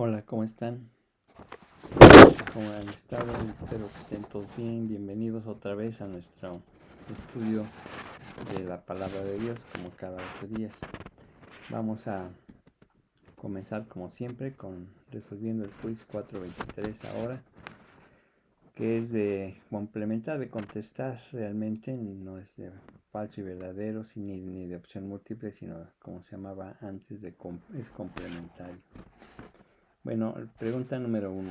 Hola, ¿cómo están? ¿Cómo han estado? Espero que estén todos bien. Bienvenidos otra vez a nuestro estudio de la palabra de Dios, como cada 8 días. Vamos a comenzar, como siempre, con resolviendo el quiz 423 ahora, que es de complementar, de contestar realmente, no es de falso y verdadero, ni de opción múltiple, sino como se llamaba antes, es complementario. Bueno, pregunta número 1.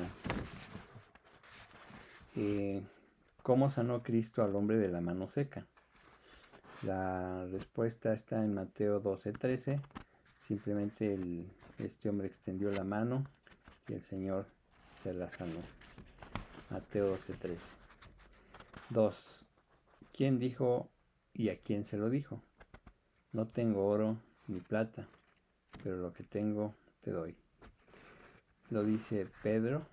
¿Cómo sanó Cristo al hombre de la mano seca? La respuesta está en Mateo 12:13. Simplemente este hombre extendió la mano y el Señor se la sanó. Mateo 12:13. 2. ¿Quién dijo y a quién se lo dijo? No tengo oro ni plata, pero lo que tengo te doy. Lo dice Pedro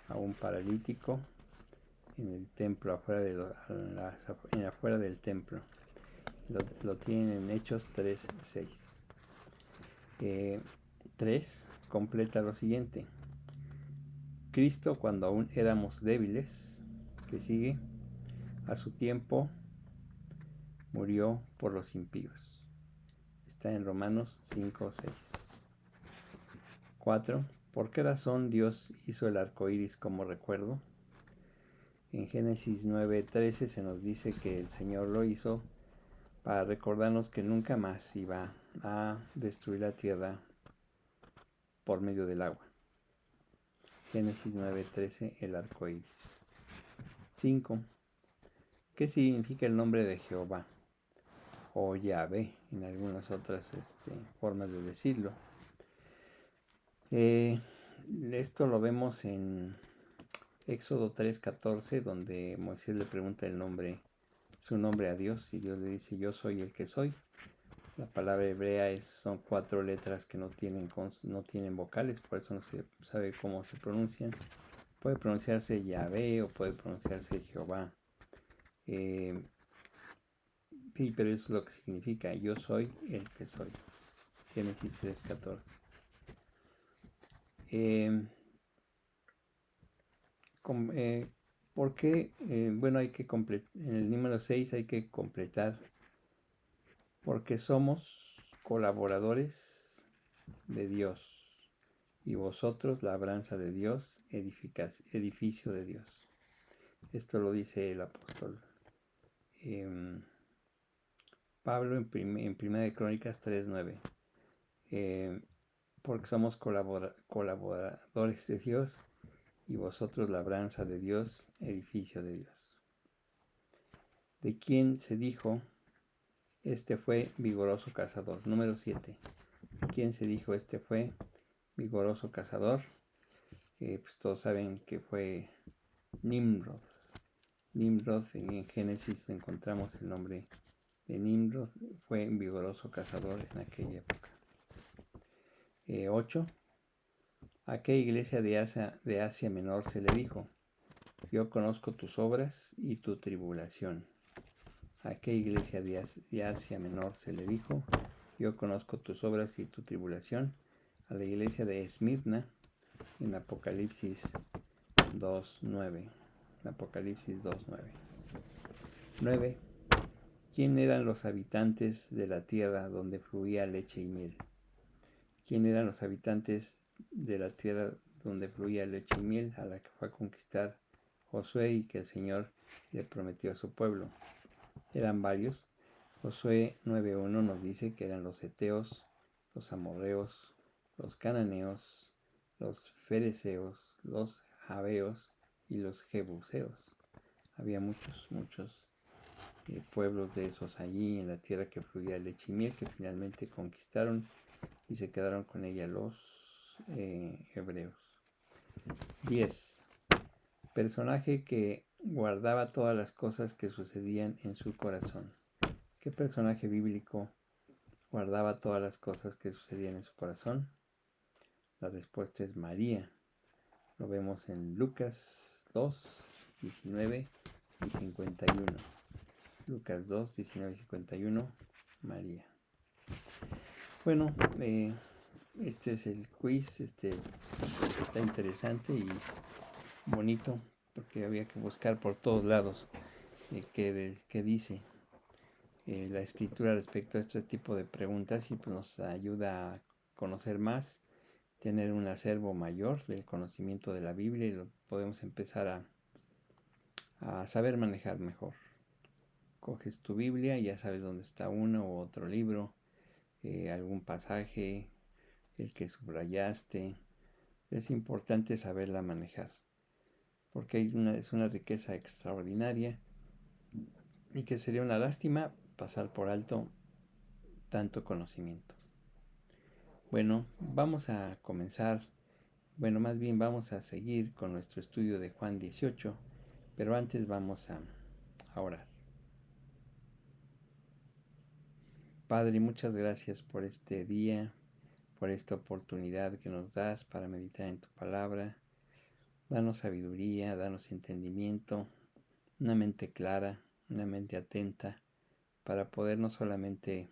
a un paralítico en el templo, afuera del templo. Lo tienen en Hechos 3:6. 3. Completa lo siguiente. Cristo, cuando aún éramos débiles, que sigue, a su tiempo murió por los impíos. Está en Romanos 5:6. 4. ¿Por qué razón Dios hizo el arco iris como recuerdo? En Génesis 9:13 se nos dice que el Señor lo hizo para recordarnos que nunca más iba a destruir la tierra por medio del agua. Génesis 9:13, el arco iris. 5. ¿Qué significa el nombre de Jehová? O Yahvé, en algunas otras formas de decirlo. Esto lo vemos en Éxodo 3:14, donde Moisés le pregunta su nombre a Dios, y Dios le dice: yo soy el que soy. La palabra hebrea son 4 letras que no tienen vocales, por eso no se sabe cómo se pronuncian. Puede pronunciarse Yahvé o puede pronunciarse Jehová. Pero eso es lo que significa: yo soy el que soy. Génesis 3:14. ¿Por qué? Bueno, hay que completar. En el número 6 hay que completar. Porque somos colaboradores de Dios, y vosotros labranza de Dios, edificio de Dios. Esto lo dice el apóstol Pablo en 1 de Crónicas 3:9. Porque somos colaboradores de Dios, y vosotros labranza de Dios, edificio de Dios. ¿De quién se dijo? Este fue vigoroso cazador. Número 7. ¿De quién se dijo? Este fue vigoroso cazador. Pues todos saben que fue Nimrod. Nimrod, en Génesis encontramos el nombre de Nimrod. Fue un vigoroso cazador en aquella época. 8. ¿A qué iglesia de Asia Menor se le dijo? Yo conozco tus obras y tu tribulación. ¿A qué iglesia de Asia Menor se le dijo? Yo conozco tus obras y tu tribulación. A la iglesia de Esmirna, en Apocalipsis 2:9. Apocalipsis 2:9. 9. ¿Quién eran los habitantes de la tierra donde fluía leche y miel? ¿Quién eran los habitantes de la tierra donde fluía leche y miel, a la que fue a conquistar Josué y que el Señor le prometió a su pueblo? Eran varios. Josué 9:1 nos dice que eran los heteos, los amorreos, los cananeos, los fereceos, los jabeos y los jebuseos. Había muchos pueblos de esos allí en la tierra que fluía leche y miel, que finalmente conquistaron y se quedaron con ella los hebreos. 10. Personaje que guardaba todas las cosas que sucedían en su corazón. ¿Qué personaje bíblico guardaba todas las cosas que sucedían en su corazón? La respuesta es María. Lo vemos en Lucas 2:19 y 51. Lucas 2:19 y 51, María. Bueno, este es el quiz, está interesante y bonito, porque había que buscar por todos lados qué dice la escritura respecto a este tipo de preguntas, y pues nos ayuda a conocer más, tener un acervo mayor del conocimiento de la Biblia, y lo podemos empezar a saber manejar mejor. Coges tu Biblia y ya sabes dónde está uno u otro libro, algún pasaje, el que subrayaste. Es importante saberla manejar, porque es una riqueza extraordinaria, y que sería una lástima pasar por alto tanto conocimiento. Bueno, vamos a comenzar, más bien vamos a seguir con nuestro estudio de Juan 18, pero antes vamos a orar. Padre, muchas gracias por este día, por esta oportunidad que nos das para meditar en tu palabra. Danos sabiduría, danos entendimiento, una mente clara, una mente atenta, para poder no solamente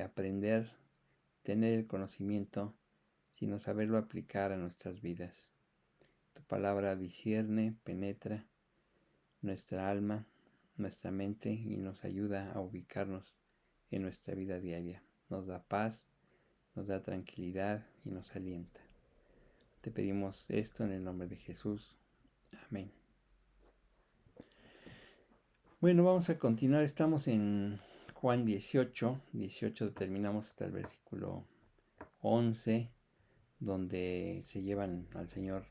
aprender, tener el conocimiento, sino saberlo aplicar a nuestras vidas. Tu palabra discierne, penetra nuestra alma, nuestra mente, y nos ayuda a ubicarnos en nuestra vida diaria. Nos da paz, nos da tranquilidad y nos alienta. Te pedimos esto en el nombre de Jesús. Amén. Bueno, vamos a continuar. Estamos en Juan 18. Terminamos hasta el versículo 11, donde se llevan al Señor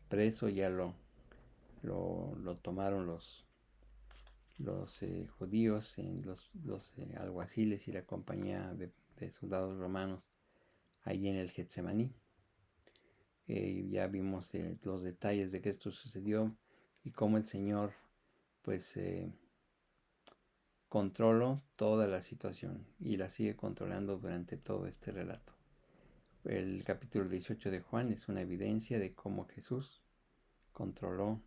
preso. Ya lo tomaron los judíos, los alguaciles y la compañía de soldados romanos allí en el Getsemaní. Ya vimos los detalles de que esto sucedió y cómo el Señor pues controló toda la situación y la sigue controlando durante todo este relato. El capítulo 18 de Juan es una evidencia de cómo Jesús controló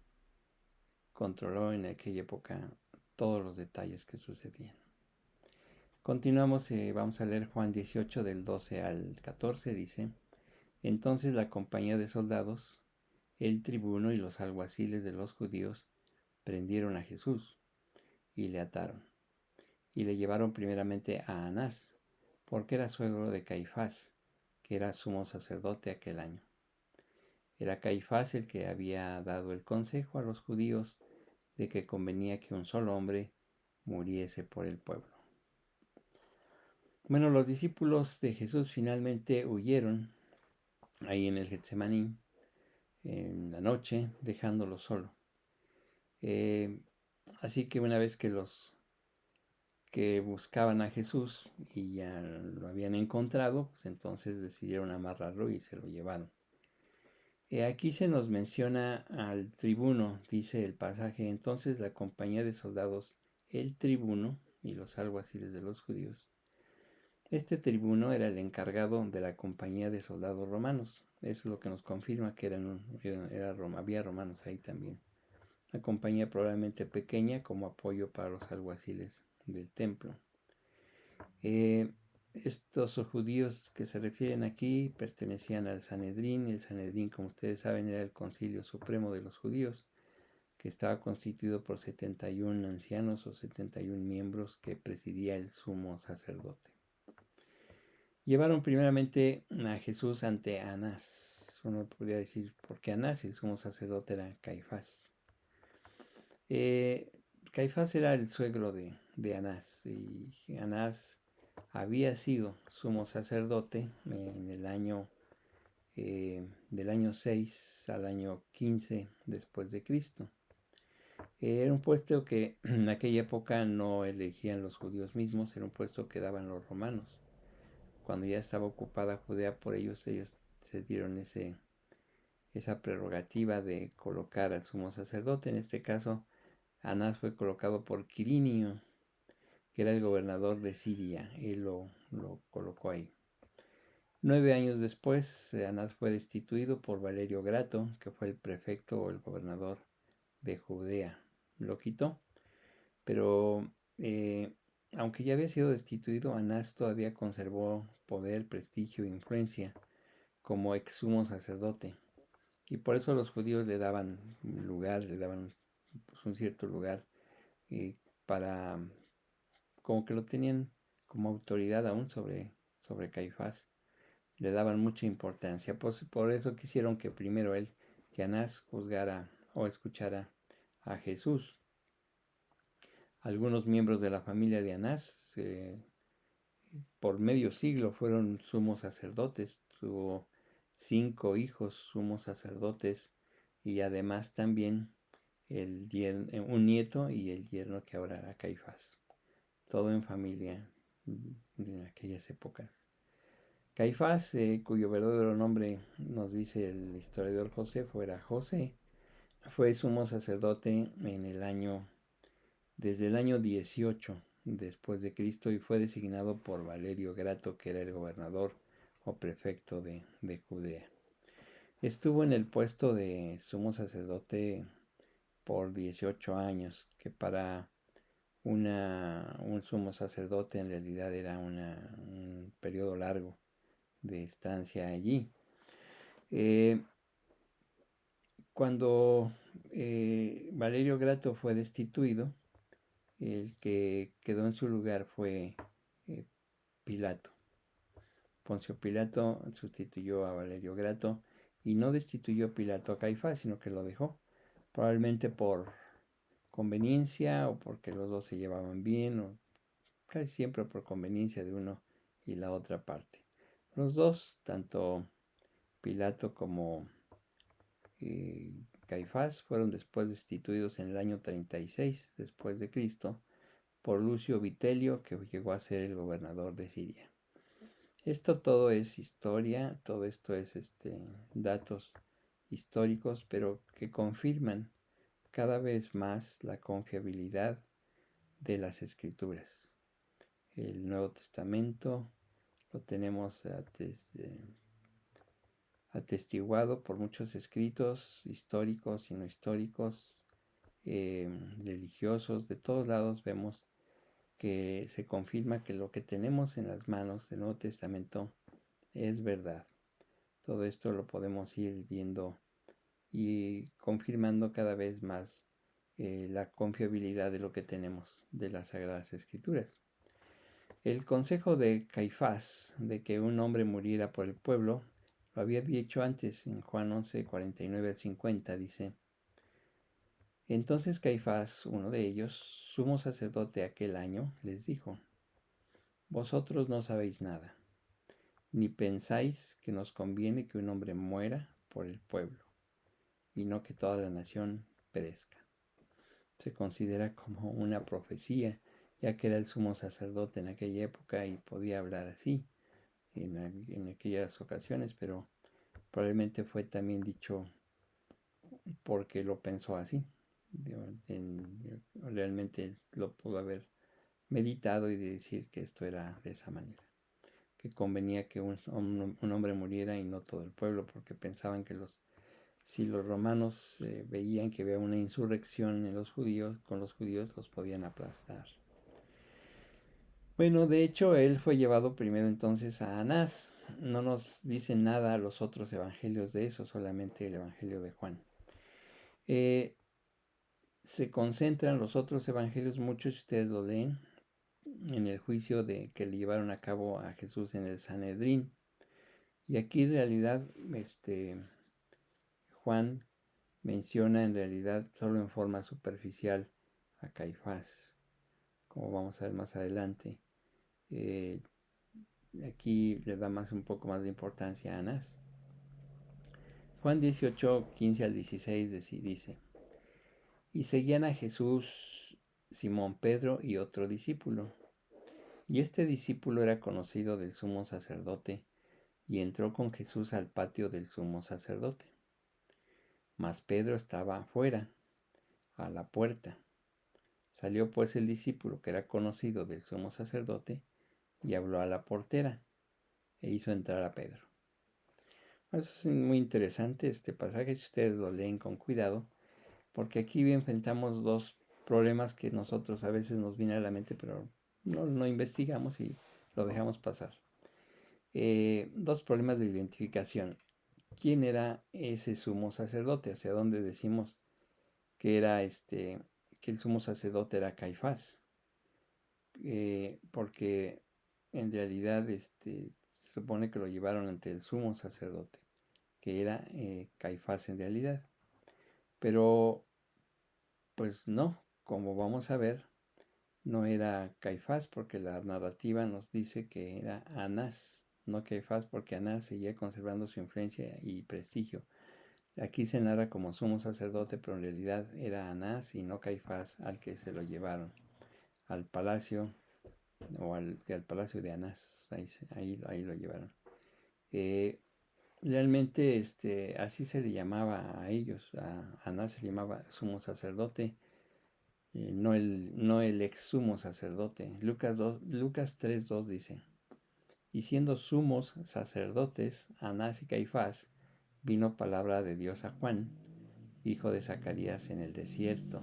en aquella época todos los detalles que sucedían. Continuamos, vamos a leer Juan 18 del 12 al 14, dice: Entonces la compañía de soldados, el tribuno y los alguaciles de los judíos prendieron a Jesús y le ataron, y le llevaron primeramente a Anás, porque era suegro de Caifás, que era sumo sacerdote aquel año. Era Caifás el que había dado el consejo a los judíos de que convenía que un solo hombre muriese por el pueblo. Bueno, los discípulos de Jesús finalmente huyeron ahí en el Getsemaní en la noche, dejándolo solo. Así que una vez que los que buscaban a Jesús y ya lo habían encontrado, pues entonces decidieron amarrarlo y se lo llevaron. Aquí se nos menciona al tribuno, dice el pasaje: entonces la compañía de soldados, el tribuno y los alguaciles de los judíos. Este tribuno era el encargado de la compañía de soldados romanos. Eso es lo que nos confirma que había romanos ahí también. Una compañía probablemente pequeña como apoyo para los alguaciles del templo. Estos judíos que se refieren aquí pertenecían al Sanedrín. El Sanedrín, como ustedes saben, era el concilio supremo de los judíos, que estaba constituido por 71 ancianos o 71 miembros que presidía el sumo sacerdote. Llevaron primeramente a Jesús ante Anás. Uno podría decir, ¿por qué Anás? El sumo sacerdote era Caifás. Caifás era el suegro de Anás, y Anás había sido sumo sacerdote en el año del año 6 al año 15 después de Cristo. Era un puesto que en aquella época no elegían los judíos mismos, era un puesto que daban los romanos. Cuando ya estaba ocupada Judea por ellos se dieron esa prerrogativa de colocar al sumo sacerdote. En este caso, Anás fue colocado por Quirinio, que era el gobernador de Siria. Él lo colocó ahí. 9 años después, Anás fue destituido por Valerio Grato, que fue el prefecto o el gobernador de Judea. Lo quitó, pero aunque ya había sido destituido, Anás todavía conservó poder, prestigio e influencia como ex sumo sacerdote. Y por eso los judíos le daban lugar, le daban pues, un cierto lugar para, como que lo tenían como autoridad aún sobre Caifás. Le daban mucha importancia. Pues, por eso quisieron que primero él, que Anás juzgara o escuchara a Jesús. Algunos miembros de la familia de Anás por medio siglo fueron sumos sacerdotes. Tuvo 5 hijos sumos sacerdotes y además también un nieto y el yerno que ahora era Caifás. Todo en familia en aquellas épocas. Caifás, cuyo verdadero nombre nos dice el historiador Josefo, era José, fue sumo sacerdote desde el año 18 después de Cristo y fue designado por Valerio Grato, que era el gobernador o prefecto de Judea. Estuvo en el puesto de sumo sacerdote por 18 años, que para un sumo sacerdote en realidad era un periodo largo de estancia allí. Cuando Valerio Grato fue destituido, el que quedó en su lugar fue Pilato. Poncio Pilato sustituyó a Valerio Grato y no destituyó Pilato a Caifás, sino que lo dejó, probablemente por conveniencia o porque los dos se llevaban bien, o casi siempre por conveniencia de uno y la otra parte. Los dos, tanto Pilato como Caifás, fueron después destituidos en el año 36 después de Cristo por Lucio Vitelio, que llegó a ser el gobernador de Siria. Esto todo es historia, todo esto es datos históricos, pero que confirman cada vez más la confiabilidad de las escrituras. El Nuevo Testamento lo tenemos atestiguado por muchos escritos históricos y no históricos, religiosos, de todos lados vemos que se confirma que lo que tenemos en las manos del Nuevo Testamento es verdad. Todo esto lo podemos ir viendo y confirmando cada vez más la confiabilidad de lo que tenemos de las Sagradas Escrituras. El consejo de Caifás de que un hombre muriera por el pueblo lo había dicho antes en Juan 11, 49 al 50, dice: Entonces Caifás, uno de ellos, sumo sacerdote aquel año, les dijo: Vosotros no sabéis nada, ni pensáis que nos conviene que un hombre muera por el pueblo, y no que toda la nación perezca. Se considera como una profecía, ya que era el sumo sacerdote en aquella época y podía hablar así en aquellas ocasiones, pero probablemente fue también dicho porque lo pensó así. Realmente lo pudo haber meditado y decir que esto era de esa manera, que convenía que un hombre muriera y no todo el pueblo, porque pensaban que si los romanos veían que había una insurrección en con los judíos, los podían aplastar. Bueno, de hecho, él fue llevado primero entonces a Anás. No nos dicen nada los otros evangelios de eso, solamente el evangelio de Juan. Se concentran los otros evangelios, muchos si ustedes lo leen, en el juicio que le llevaron a cabo a Jesús en el Sanedrín. Y aquí en realidad Juan menciona en realidad solo en forma superficial a Caifás, como vamos a ver más adelante. Aquí le da un poco más de importancia a Anás. Juan 18, 15 al 16 dice: Y seguían a Jesús Simón Pedro y otro discípulo. Y este discípulo era conocido del sumo sacerdote, y entró con Jesús al patio del sumo sacerdote. Mas Pedro estaba afuera, a la puerta. Salió pues el discípulo, que era conocido del sumo sacerdote, y habló a la portera, e hizo entrar a Pedro. Es muy interesante este pasaje, si ustedes lo leen con cuidado, porque aquí enfrentamos dos problemas que nosotros a veces nos vienen a la mente, pero no investigamos y lo dejamos pasar. Dos problemas de identificación. ¿Quién era ese sumo sacerdote? ¿Hacia dónde decimos que era que el sumo sacerdote era Caifás? Porque en realidad se supone que lo llevaron ante el sumo sacerdote, que era Caifás en realidad. Pero pues no, como vamos a ver, no era Caifás, porque la narrativa nos dice que era Anás, no Caifás, porque Anás seguía conservando su influencia y prestigio. Aquí se narra como sumo sacerdote, pero en realidad era Anás y no Caifás al que se lo llevaron al palacio, o al palacio de Anás, ahí lo llevaron. Realmente así se le llamaba a ellos, a Anás se le llamaba sumo sacerdote, no el ex sumo sacerdote. Lucas 3:2 dice, y siendo sumos sacerdotes, Anás y Caifás, vino palabra de Dios a Juan, hijo de Zacarías, en el desierto.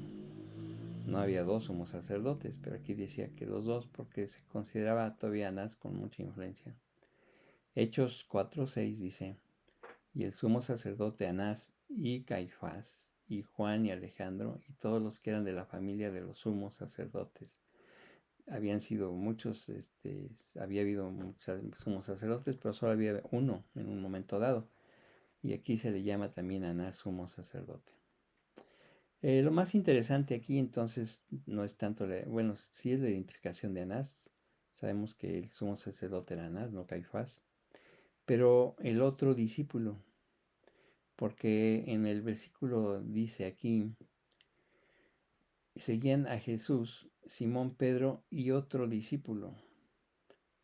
No había dos sumos sacerdotes, pero aquí decía que los dos porque se consideraba todavía Anás con mucha influencia. Hechos 4:6 dice, y el sumo sacerdote Anás y Caifás y Juan y Alejandro y todos los que eran de la familia de los sumos sacerdotes. Habían sido muchos, había habido muchos sumos sacerdotes, pero solo había uno en un momento dado. Y aquí se le llama también Anás sumo sacerdote. Lo más interesante aquí entonces no es tanto, bueno, sí es la identificación de Anás. Sabemos que el sumo sacerdote era Anás, no Caifás. Pero el otro discípulo, porque en el versículo dice aquí, seguían a Jesús, Simón, Pedro y otro discípulo.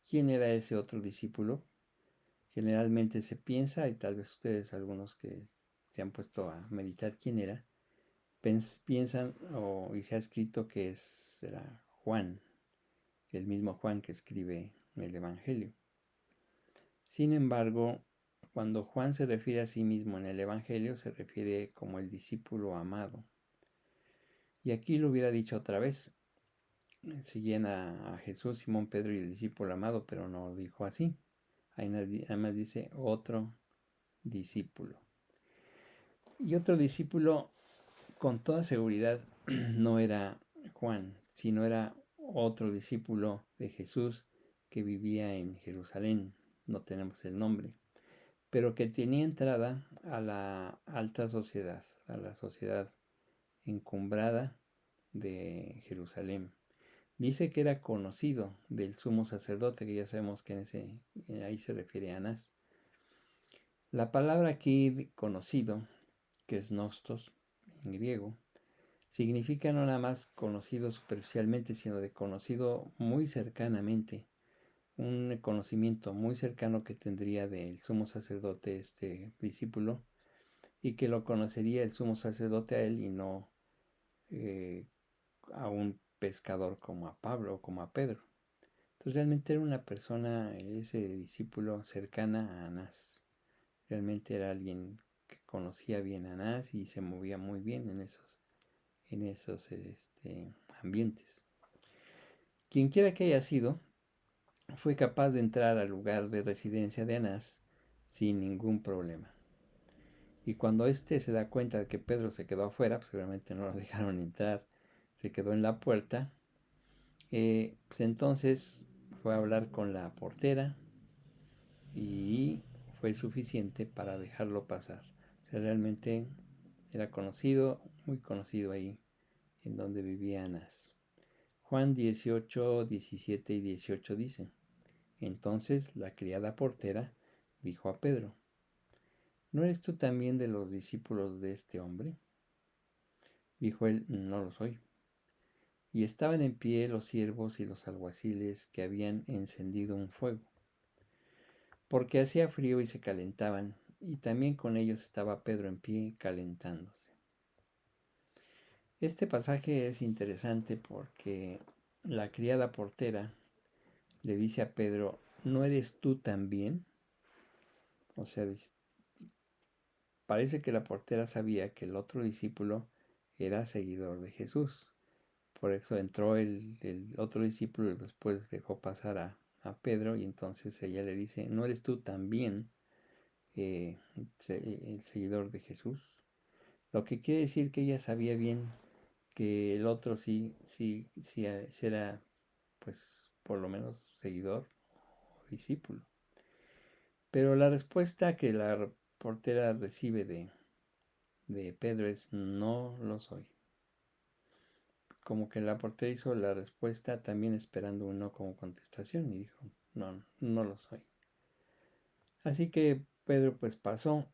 ¿Quién era ese otro discípulo? Generalmente se piensa, y tal vez ustedes, algunos que se han puesto a meditar quién era, piensan y se ha escrito que será Juan, el mismo Juan que escribe el Evangelio. Sin embargo, cuando Juan se refiere a sí mismo en el Evangelio, se refiere como el discípulo amado. Y aquí lo hubiera dicho otra vez. Siguen a Jesús, Simón, Pedro y el discípulo amado, pero no lo dijo así. Además dice otro discípulo. Y otro discípulo, con toda seguridad, no era Juan, sino era otro discípulo de Jesús que vivía en Jerusalén. No tenemos el nombre, pero que tenía entrada a la alta sociedad, a la sociedad encumbrada de Jerusalén. Dice que era conocido del sumo sacerdote, que ya sabemos que ahí se refiere a Anás. La palabra aquí conocido, que es nostos en griego, significa no nada más conocido superficialmente, sino de conocido muy cercanamente. Un conocimiento muy cercano que tendría del sumo sacerdote este discípulo, y que lo conocería el sumo sacerdote a él y no a un pescador como a Pablo o como a Pedro. Entonces realmente era una persona, ese discípulo, cercana a Anás. Realmente era alguien que conocía bien a Anás y se movía muy bien en esos ambientes. Quien quiera que haya sido, fue capaz de entrar al lugar de residencia de Anás sin ningún problema. Y cuando se da cuenta de que Pedro se quedó afuera, pues seguramente no lo dejaron entrar, se quedó en la puerta, pues entonces fue a hablar con la portera y fue suficiente para dejarlo pasar. O sea, realmente era conocido, muy conocido ahí en donde vivía Anás. Juan 18, 17 y 18 dice, entonces la criada portera dijo a Pedro, ¿no eres tú también de los discípulos de este hombre? Dijo él, no lo soy. Y estaban en pie los siervos y los alguaciles que habían encendido un fuego, porque hacía frío y se calentaban, y también con ellos estaba Pedro en pie calentándose. Este pasaje es interesante porque la criada portera le dice a Pedro, ¿no eres tú también? O sea, parece que la portera sabía que el otro discípulo era seguidor de Jesús, Por eso entró el otro discípulo y después dejó pasar a Pedro, y entonces ella le dice, ¿no eres tú también el seguidor de Jesús? Lo que quiere decir que ella sabía bien que el otro sí era, pues, por lo menos seguidor o discípulo. Pero la respuesta que la reportera recibe de Pedro es, no lo soy. Como que la portera hizo la respuesta también esperando un no como contestación y dijo, no, no lo soy. Así que Pedro pues pasó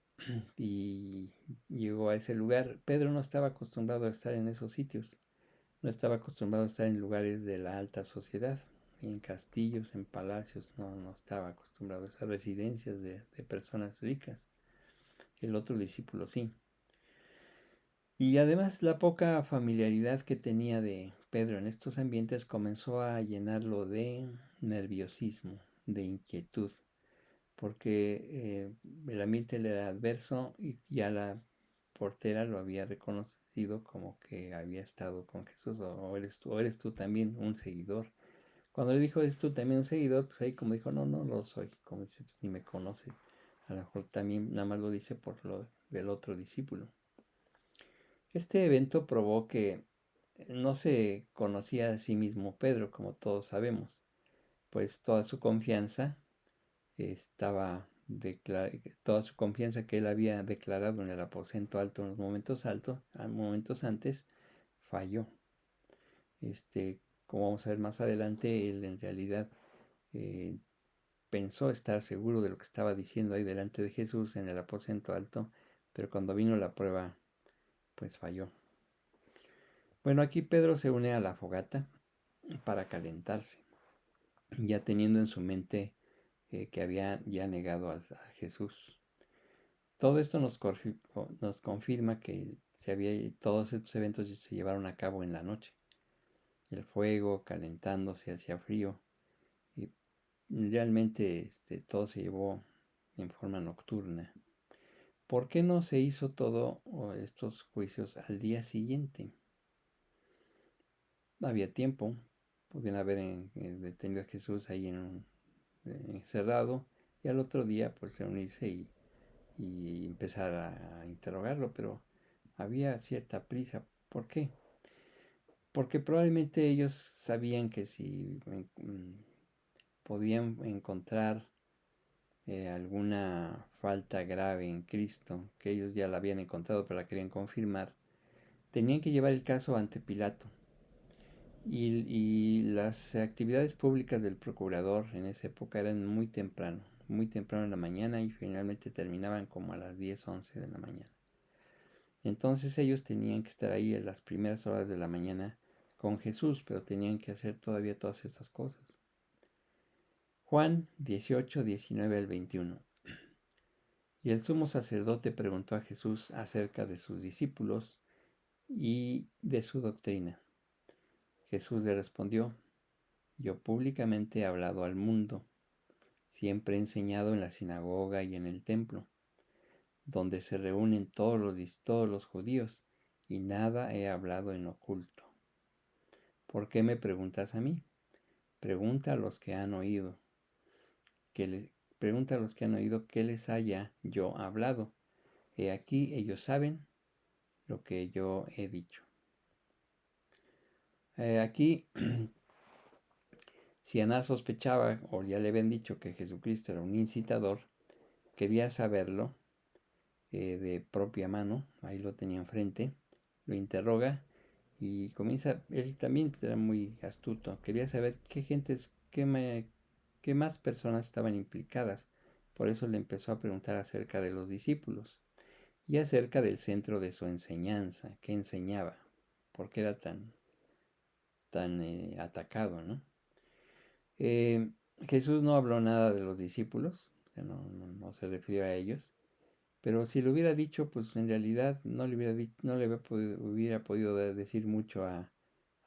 y llegó a ese lugar. Pedro no estaba acostumbrado a estar en esos sitios, no estaba acostumbrado a estar en lugares de la alta sociedad, en castillos, en palacios, no estaba acostumbrado a esas residencias de personas ricas. El otro discípulo sí. Y además la poca familiaridad que tenía de Pedro en estos ambientes comenzó a llenarlo de nerviosismo, de inquietud, porque el ambiente le era adverso y ya la portera lo había reconocido como que había estado con Jesús, o eres tú también un seguidor. Cuando le dijo, ¿eres tú también un seguidor? Pues ahí como dijo, no, no lo soy, como dice, pues ni me conoce. A lo mejor también nada más lo dice por lo del otro discípulo. Este evento probó que no se conocía a sí mismo Pedro, como todos sabemos, pues toda su confianza toda su confianza que él había declarado en el aposento alto en los momentos antes, falló. Como vamos a ver más adelante, él en realidad eh, pensó estar seguro de lo que estaba diciendo ahí delante de Jesús en el aposento alto, pero cuando vino la prueba, pues falló. Bueno, aquí Pedro se une a la fogata para calentarse, ya teniendo en su mente que había ya negado a Jesús. Todo esto nos confirma que todos estos eventos se llevaron a cabo en la noche. El fuego calentándose, hacía frío, y realmente todo se llevó en forma nocturna. ¿Por qué no se hizo todo estos juicios al día siguiente? No había tiempo, podían haber detenido a Jesús ahí encerrado, y al otro día pues reunirse y empezar a interrogarlo, pero había cierta prisa. ¿Por qué? Porque probablemente ellos sabían que si podían encontrar alguna falta grave en Cristo, que ellos ya la habían encontrado pero la querían confirmar, tenían que llevar el caso ante Pilato. Y las actividades públicas del procurador en esa época eran muy temprano en la mañana, y finalmente terminaban como a las 10, 11 de la mañana. Entonces ellos tenían que estar ahí en las primeras horas de la mañana con Jesús, pero tenían que hacer todavía todas estas cosas. Juan 18, 19 al 21. Y el sumo sacerdote preguntó a Jesús acerca de sus discípulos y de su doctrina. Jesús le respondió, yo públicamente he hablado al mundo, siempre he enseñado en la sinagoga y en el templo, donde se reúnen todos los judíos, y nada he hablado en oculto. ¿Por qué me preguntas a mí? Pregunta a los que han oído, pregunta a los que han oído qué les haya yo hablado. He aquí ellos saben lo que yo he dicho. Aquí, si Anás sospechaba o ya le habían dicho que Jesucristo era un incitador, quería saberlo de propia mano. Ahí lo tenía enfrente, lo interroga y comienza. Él también era muy astuto, quería saber qué más personas estaban implicadas. Por eso le empezó a preguntar acerca de los discípulos y acerca del centro de su enseñanza, qué enseñaba, por qué era tan atacado, ¿no? Jesús no habló nada de los discípulos, o sea, no se refirió a ellos, pero si lo hubiera dicho, pues en realidad no le hubiera podido decir mucho a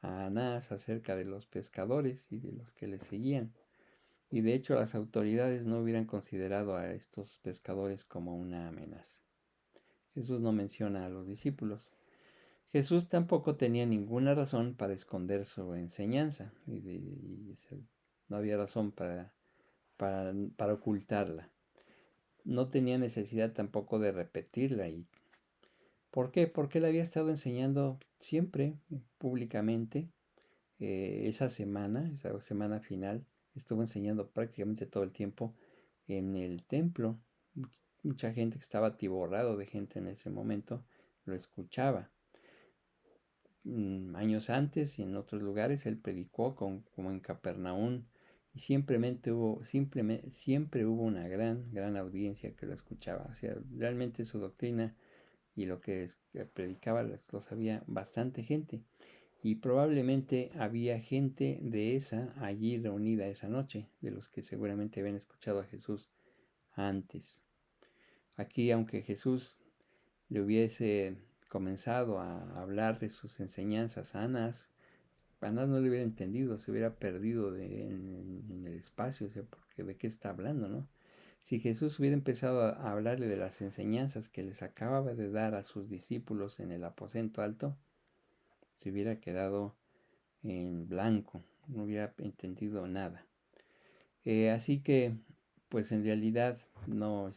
Anás acerca de los pescadores y de los que le seguían. Y de hecho las autoridades no hubieran considerado a estos pescadores como una amenaza. Jesús no menciona a los discípulos. Jesús tampoco tenía ninguna razón para esconder su enseñanza, no había razón para ocultarla. No tenía necesidad tampoco de repetirla. ¿Por qué? Porque él había estado enseñando siempre, públicamente. Esa semana final, estuvo enseñando prácticamente todo el tiempo en el templo. Mucha gente que estaba atiborrado de gente en ese momento lo escuchaba. Años antes y en otros lugares él predicó como en Capernaum y siempre hubo una gran audiencia que lo escuchaba. O sea, realmente su doctrina y lo que predicaba lo sabía bastante gente. Y probablemente había gente de esa allí reunida esa noche, de los que seguramente habían escuchado a Jesús antes. Aquí, aunque Jesús le hubiese comenzado a hablar de sus enseñanzas sanas, Anás no le hubiera entendido, se hubiera perdido en el espacio, o sea, porque de qué está hablando, ¿no? Si Jesús hubiera empezado a hablarle de las enseñanzas que les acababa de dar a sus discípulos en el aposento alto, se hubiera quedado en blanco, no hubiera entendido nada. Así que, pues en realidad no,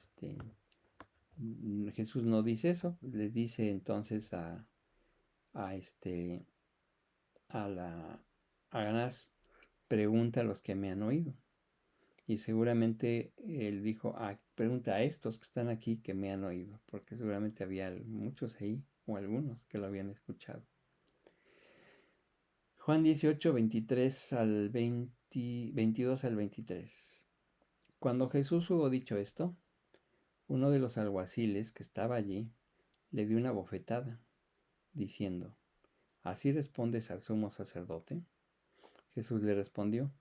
Jesús no dice eso, les dice entonces a Anás, pregunta a los que me han oído. Y seguramente él dijo, pregunta a estos que están aquí que me han oído, porque seguramente había muchos ahí, o algunos que lo habían escuchado. Juan 18, 22 al 23. Cuando Jesús hubo dicho esto, uno de los alguaciles que estaba allí le dio una bofetada, diciendo, ¿así respondes al sumo sacerdote? Jesús le respondió,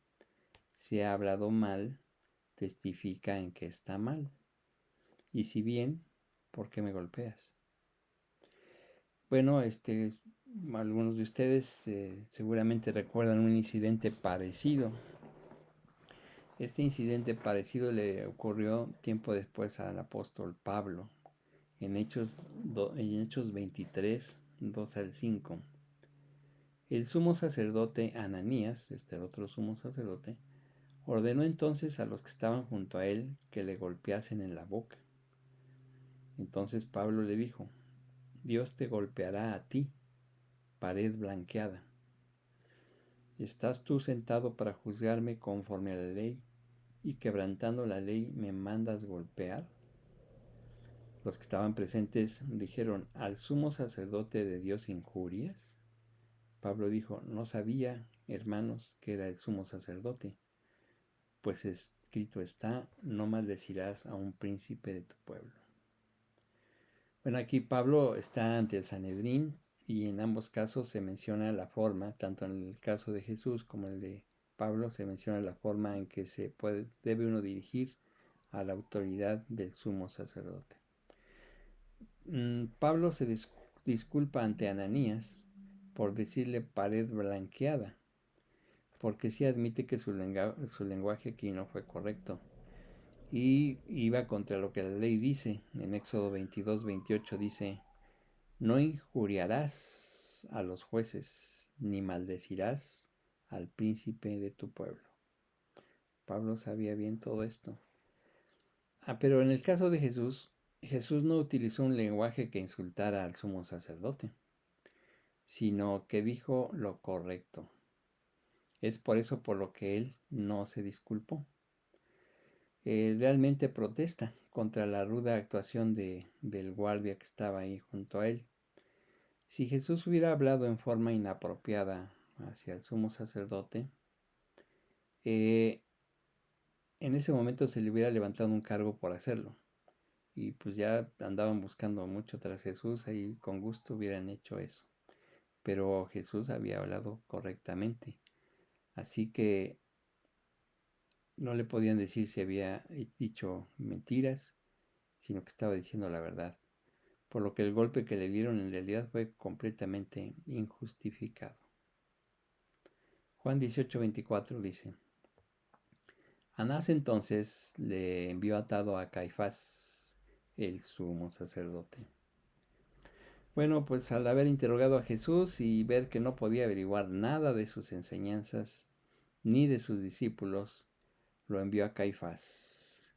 si ha hablado mal, testifica en que está mal. Y si bien, ¿por qué me golpeas? Bueno, algunos de ustedes seguramente recuerdan un incidente parecido. Este incidente parecido le ocurrió tiempo después al apóstol Pablo, en Hechos 23, 2 al 5. El sumo sacerdote Ananías, el otro sumo sacerdote, ordenó entonces a los que estaban junto a él que le golpeasen en la boca. Entonces Pablo le dijo, Dios te golpeará a ti, pared blanqueada. ¿Estás tú sentado para juzgarme conforme a la ley y quebrantando la ley me mandas golpear? Los que estaban presentes dijeron, ¿al sumo sacerdote de Dios injurias? Pablo dijo, no sabía, hermanos, que era el sumo sacerdote, pues escrito está, no maldecirás a un príncipe de tu pueblo. Bueno, aquí Pablo está ante el Sanedrín y en ambos casos se menciona la forma, tanto en el caso de Jesús como el de Pablo, se menciona la forma en que debe uno dirigir a la autoridad del sumo sacerdote. Pablo se disculpa ante Ananías por decirle pared blanqueada, porque sí admite que su lenguaje aquí no fue correcto y iba contra lo que la ley dice. En Éxodo 22, 28 dice, no injuriarás a los jueces, ni maldecirás al príncipe de tu pueblo. Pablo sabía bien todo esto. Pero en el caso de Jesús, Jesús no utilizó un lenguaje que insultara al sumo sacerdote, sino que dijo lo correcto. Es por eso por lo que él no se disculpó. Realmente protesta contra la ruda actuación del guardia que estaba ahí junto a él. Si Jesús hubiera hablado en forma inapropiada hacia el sumo sacerdote, en ese momento se le hubiera levantado un cargo por hacerlo. Y pues ya andaban buscando mucho tras Jesús, ahí con gusto hubieran hecho eso. Pero Jesús había hablado correctamente. Así que no le podían decir si había dicho mentiras, sino que estaba diciendo la verdad. Por lo que el golpe que le dieron en realidad fue completamente injustificado. Juan 18:24 dice, Anás entonces le envió atado a Caifás, el sumo sacerdote. Bueno, pues al haber interrogado a Jesús y ver que no podía averiguar nada de sus enseñanzas ni de sus discípulos, lo envió a Caifás.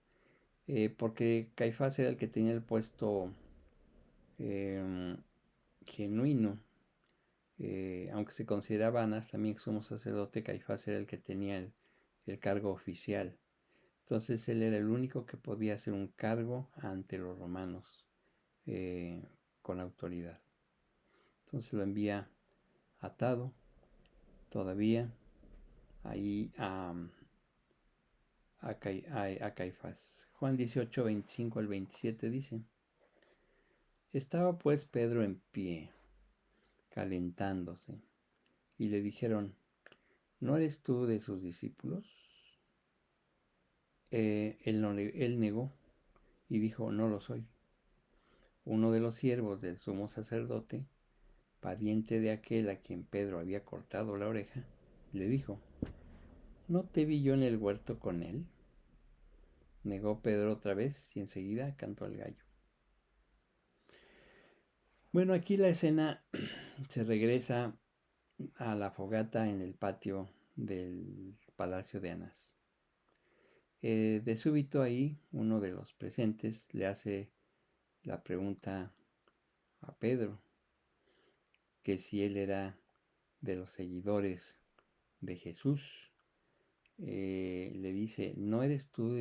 Porque Caifás era el que tenía el puesto eh, genuino. Aunque se consideraba Anás también sumo sacerdote, Caifás era el que tenía el cargo oficial. Entonces él era el único que podía hacer un cargo ante los romanos con autoridad. Entonces lo envía atado todavía ahí a Caifás. Juan 18, 25 al 27 dice: Estaba pues Pedro en pie, calentándose, y le dijeron: ¿No eres tú de sus discípulos? Él negó y dijo: No lo soy. Uno de los siervos del sumo sacerdote, pariente de aquel a quien Pedro había cortado la oreja, le dijo: ¿No te vi yo en el huerto con él? Negó Pedro otra vez y enseguida cantó el gallo. Bueno, aquí la escena se regresa a la fogata en el patio del palacio de Anás. De súbito ahí, uno de los presentes le hace la pregunta a Pedro, que si él era de los seguidores de Jesús. Le dice: ¿No eres tú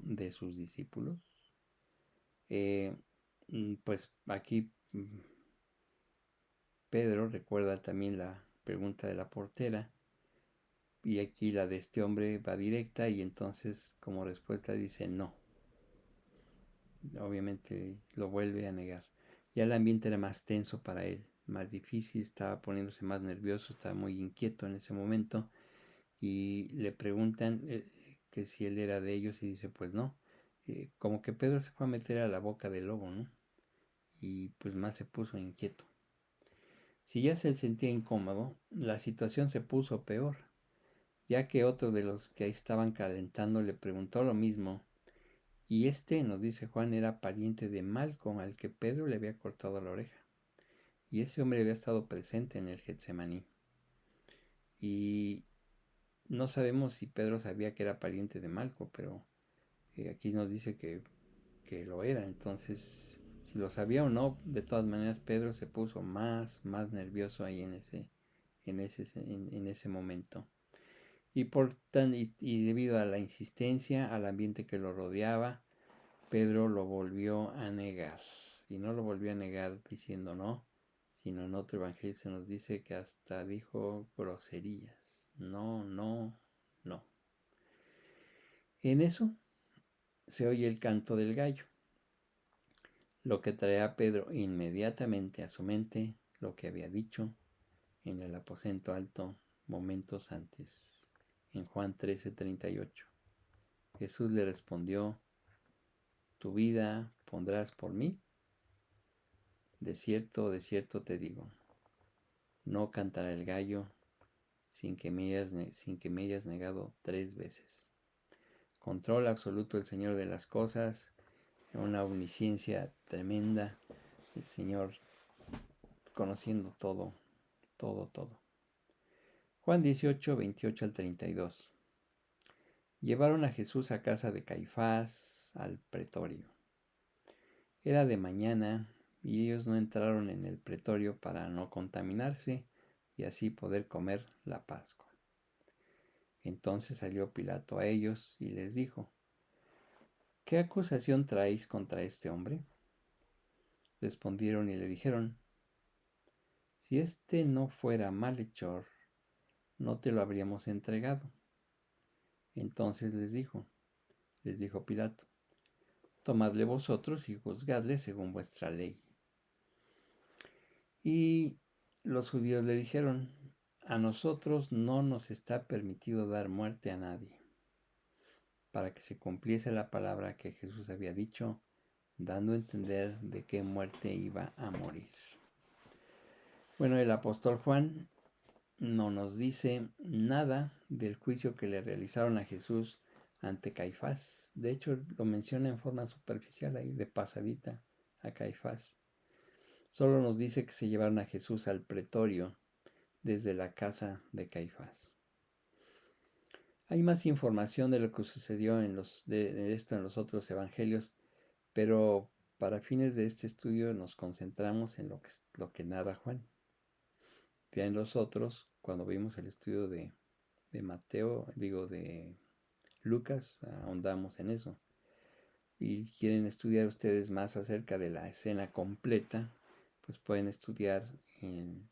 de sus discípulos? Pues aquí Pedro recuerda también la pregunta de la portera, y aquí la de este hombre va directa, y entonces como respuesta dice no. Obviamente lo vuelve a negar. Ya el ambiente era más tenso para él, más difícil, estaba poniéndose más nervioso, estaba muy inquieto en ese momento, y le preguntan que si él era de ellos, y dice pues no. Como que Pedro se fue a meter a la boca del lobo, ¿no? Y pues más se puso inquieto. Si ya se sentía incómodo, la situación se puso peor, ya que otro de los que ahí estaban calentando le preguntó lo mismo, y nos dice Juan, era pariente de Malco, al que Pedro le había cortado la oreja. Y ese hombre había estado presente en el Getsemaní. Y no sabemos si Pedro sabía que era pariente de Malco, pero aquí nos dice que lo era. Entonces, si lo sabía o no, de todas maneras Pedro se puso más nervioso ahí en ese momento. Y debido a la insistencia, al ambiente que lo rodeaba, Pedro lo volvió a negar. Y no lo volvió a negar diciendo no, sino en otro evangelio se nos dice que hasta dijo groserías. No, no, no. En eso se oye el canto del gallo, lo que trae a Pedro inmediatamente a su mente lo que había dicho en el aposento alto momentos antes, en Juan 13:38. Jesús le respondió: ¿Tu vida pondrás por mí? De cierto te digo, no cantará el gallo sin que me hayas negado 3 veces. Control absoluto del Señor de las cosas, una omnisciencia tremenda, el Señor conociendo todo, todo, todo. Juan 18, 28 al 32. Llevaron a Jesús a casa de Caifás, al pretorio. Era de mañana, y ellos no entraron en el pretorio para no contaminarse y así poder comer la Pascua. Entonces salió Pilato a ellos y les dijo: ¿Qué acusación traéis contra este hombre? Respondieron y le dijeron: Si este no fuera malhechor, no te lo habríamos entregado. Entonces les dijo Pilato: Tomadle vosotros y juzgadle según vuestra ley. Y los judíos le dijeron: A nosotros no nos está permitido dar muerte a nadie, para que se cumpliese la palabra que Jesús había dicho, dando a entender de qué muerte iba a morir. Bueno, el apóstol Juan no nos dice nada del juicio que le realizaron a Jesús ante Caifás. De hecho, lo menciona en forma superficial ahí, de pasadita, a Caifás. Solo nos dice que se llevaron a Jesús al pretorio desde la casa de Caifás. Hay más información de lo que sucedió de esto en los otros evangelios, pero para fines de este estudio nos concentramos en lo que narra Juan. Ya en los otros, cuando vimos el estudio de de Lucas, ahondamos en eso. Y quieren estudiar ustedes más acerca de la escena completa, pues pueden estudiar en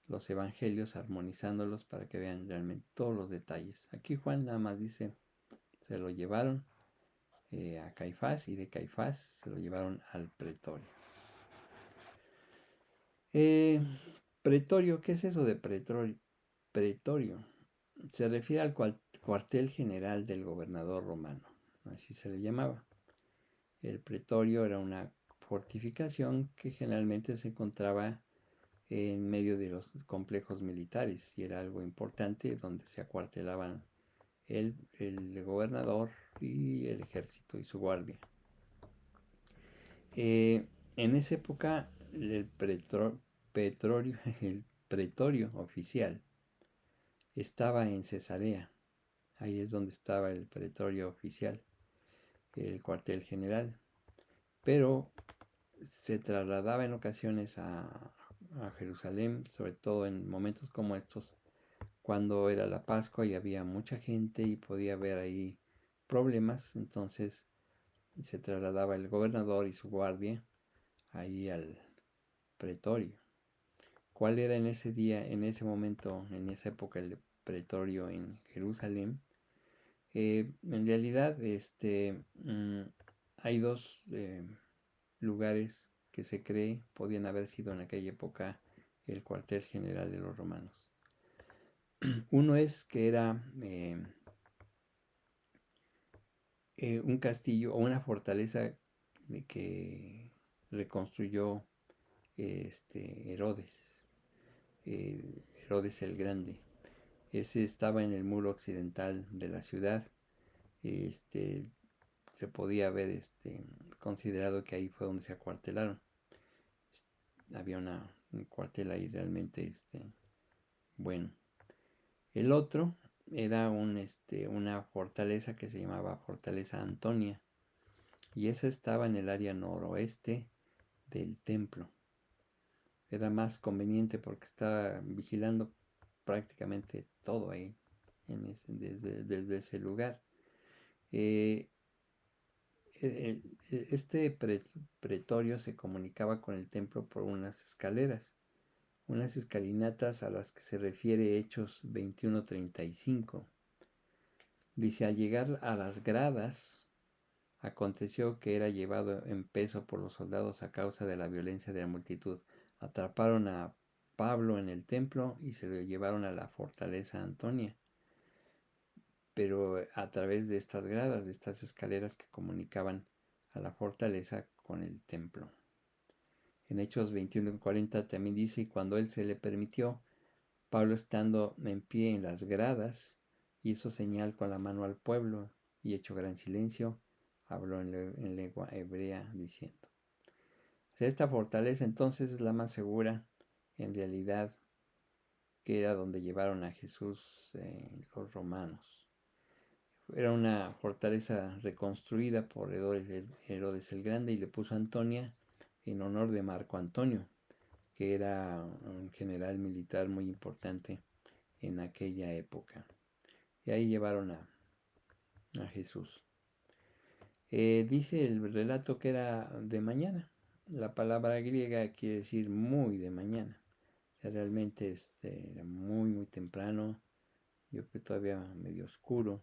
los evangelios armonizándolos para que vean realmente todos los detalles. Aquí Juan nada más dice, se lo llevaron a Caifás y de Caifás se lo llevaron al pretorio. Pretorio, ¿qué es eso de pretorio? Pretorio se refiere al cuartel general del gobernador romano, así se le llamaba. El pretorio era una fortificación que generalmente se encontraba en medio de los complejos militares y era algo importante donde se acuartelaban el gobernador y el ejército y su guardia. En esa época el pretorio oficial estaba en Cesarea. Ahí es donde estaba el pretorio oficial, el cuartel general. Pero se trasladaba en ocasiones a Jerusalén, sobre todo en momentos como estos, cuando era la Pascua y había mucha gente y podía haber ahí problemas. Entonces se trasladaba el gobernador y su guardia ahí al pretorio. ¿Cuál era en ese día, en ese momento, en esa época el pretorio en Jerusalén? En realidad hay dos lugares que se cree podían haber sido en aquella época el cuartel general de los romanos. Uno es que era un castillo o una fortaleza que reconstruyó Herodes, Herodes el Grande. Ese estaba en el muro occidental de la ciudad. Se podía haber considerado que ahí fue donde se acuartelaron. Había un cuartel ahí realmente bueno. El otro era una fortaleza que se llamaba Fortaleza Antonia, y esa estaba en el área noroeste del templo. Era más conveniente porque estaba vigilando prácticamente todo ahí, desde ese lugar. Este pretorio se comunicaba con el templo por unas escaleras, unas escalinatas a las que se refiere Hechos 21:35. Dice, al llegar a las gradas, aconteció que era llevado en peso por los soldados a causa de la violencia de la multitud. Atraparon a Pablo en el templo y se lo llevaron a la fortaleza Antonia, pero a través de estas gradas, de estas escaleras que comunicaban a la fortaleza con el templo. En Hechos 21:40 también dice, y cuando él se le permitió, Pablo estando en pie en las gradas, hizo señal con la mano al pueblo y hecho gran silencio, habló en lengua hebrea diciendo. O sea, esta fortaleza entonces es la más segura en realidad, que era donde llevaron a Jesús los romanos. Era una fortaleza reconstruida por Herodes el Grande y le puso Antonia en honor de Marco Antonio, que era un general militar muy importante en aquella época. Y ahí llevaron a Jesús. Dice el relato que era de mañana. La palabra griega quiere decir muy de mañana. O sea, realmente era muy, muy temprano. Yo creo que todavía medio oscuro.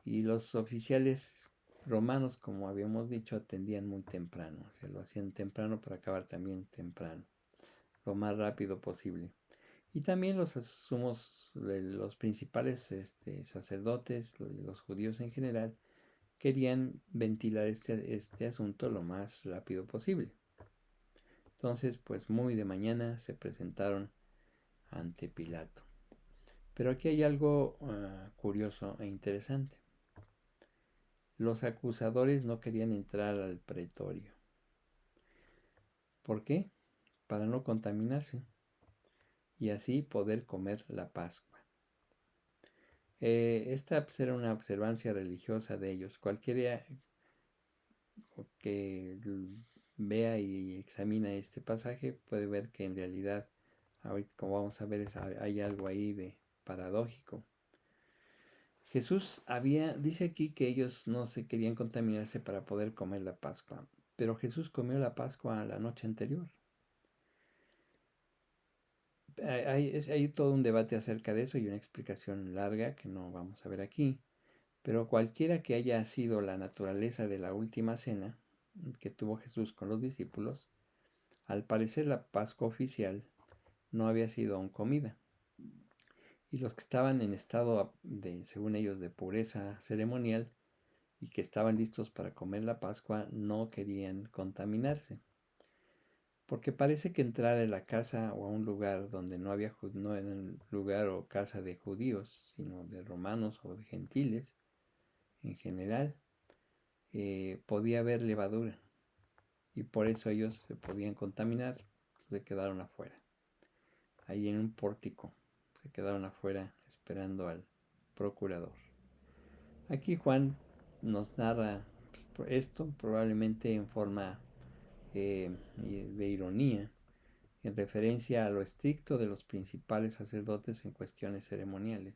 Y los oficiales romanos, como habíamos dicho, atendían muy temprano. O sea, lo hacían temprano para acabar también temprano, lo más rápido posible. Y también los principales sacerdotes, los judíos en general, querían ventilar este asunto lo más rápido posible. Entonces, pues muy de mañana se presentaron ante Pilato. Pero aquí hay algo curioso e interesante. Los acusadores no querían entrar al pretorio. ¿Por qué? para no contaminarse y así poder comer la Pascua. Esta pues, era una observancia religiosa de ellos. Cualquiera que vea y examina este pasaje puede ver que en realidad, ahorita como vamos a ver, hay algo ahí de paradójico. Jesús dice aquí que ellos no se querían contaminarse para poder comer la Pascua, pero Jesús comió la Pascua la noche anterior. Hay todo un debate acerca de eso y una explicación larga que no vamos a ver aquí, pero cualquiera que haya sido la naturaleza de la última cena que tuvo Jesús con los discípulos, al parecer la Pascua oficial no había sido aún comida, y los que estaban en estado de, según ellos, de pureza ceremonial y que estaban listos para comer la Pascua no querían contaminarse. Porque parece que entrar a la casa o a un lugar donde no era un lugar o casa de judíos, sino de romanos o de gentiles en general, podía haber levadura y por eso ellos se podían contaminar, se quedaron afuera. Ahí en un pórtico se quedaron afuera esperando al procurador. Aquí Juan nos narra esto probablemente en forma de ironía, en referencia a lo estricto de los principales sacerdotes en cuestiones ceremoniales,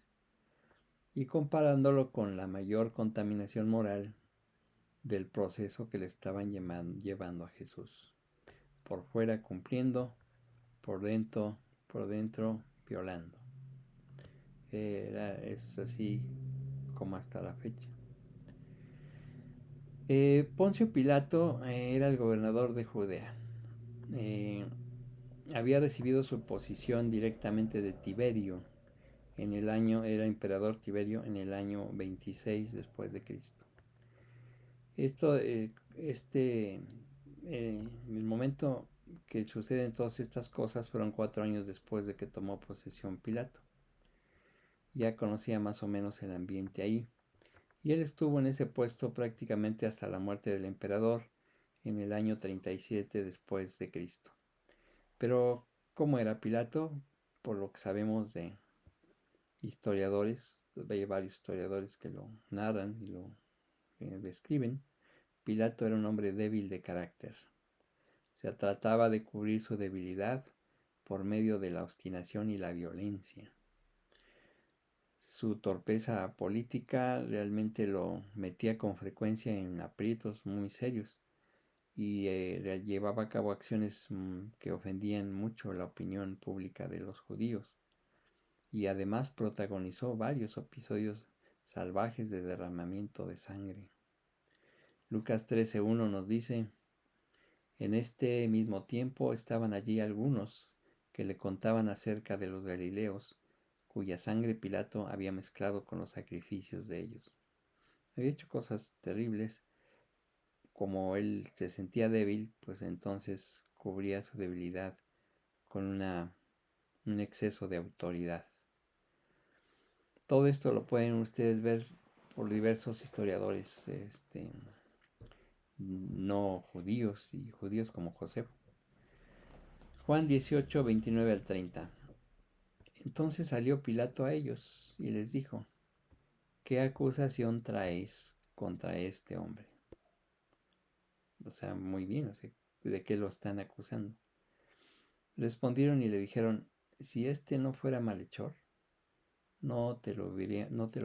y comparándolo con la mayor contaminación moral del proceso que le estaban llevando a Jesús. Por fuera cumpliendo, por dentro violando. Es así como hasta la fecha. Poncio Pilato era el gobernador de Judea. Había recibido su posición directamente de Tiberio era emperador Tiberio en el año 26 después de Cristo. En el momento que suceden todas estas cosas fueron 4 años después de que tomó posesión Pilato. Ya conocía más o menos el ambiente ahí. Y él estuvo en ese puesto prácticamente hasta la muerte del emperador en el año 37 después de Cristo. Pero, ¿cómo era Pilato? Por lo que sabemos de historiadores, hay varios historiadores que lo narran y lo describen, Pilato era un hombre débil de carácter. O sea, trataba de cubrir su debilidad por medio de la obstinación y la violencia. Su torpeza política realmente lo metía con frecuencia en aprietos muy serios y llevaba a cabo acciones que ofendían mucho la opinión pública de los judíos. Y además protagonizó varios episodios salvajes de derramamiento de sangre. Lucas 13:1 nos dice: en este mismo tiempo estaban allí algunos que le contaban acerca de los galileos, cuya sangre Pilato había mezclado con los sacrificios de ellos. Había hecho cosas terribles. Como él se sentía débil, pues entonces cubría su debilidad con un exceso de autoridad. Todo esto lo pueden ustedes ver por diversos historiadores no judíos y judíos como Josefo. Juan 18, 29 al 30. Entonces salió Pilato a ellos y les dijo: ¿qué acusación traéis contra este hombre? O sea, muy bien, o sea, ¿de qué lo están acusando? Respondieron y le dijeron: si este no fuera malhechor, no te lo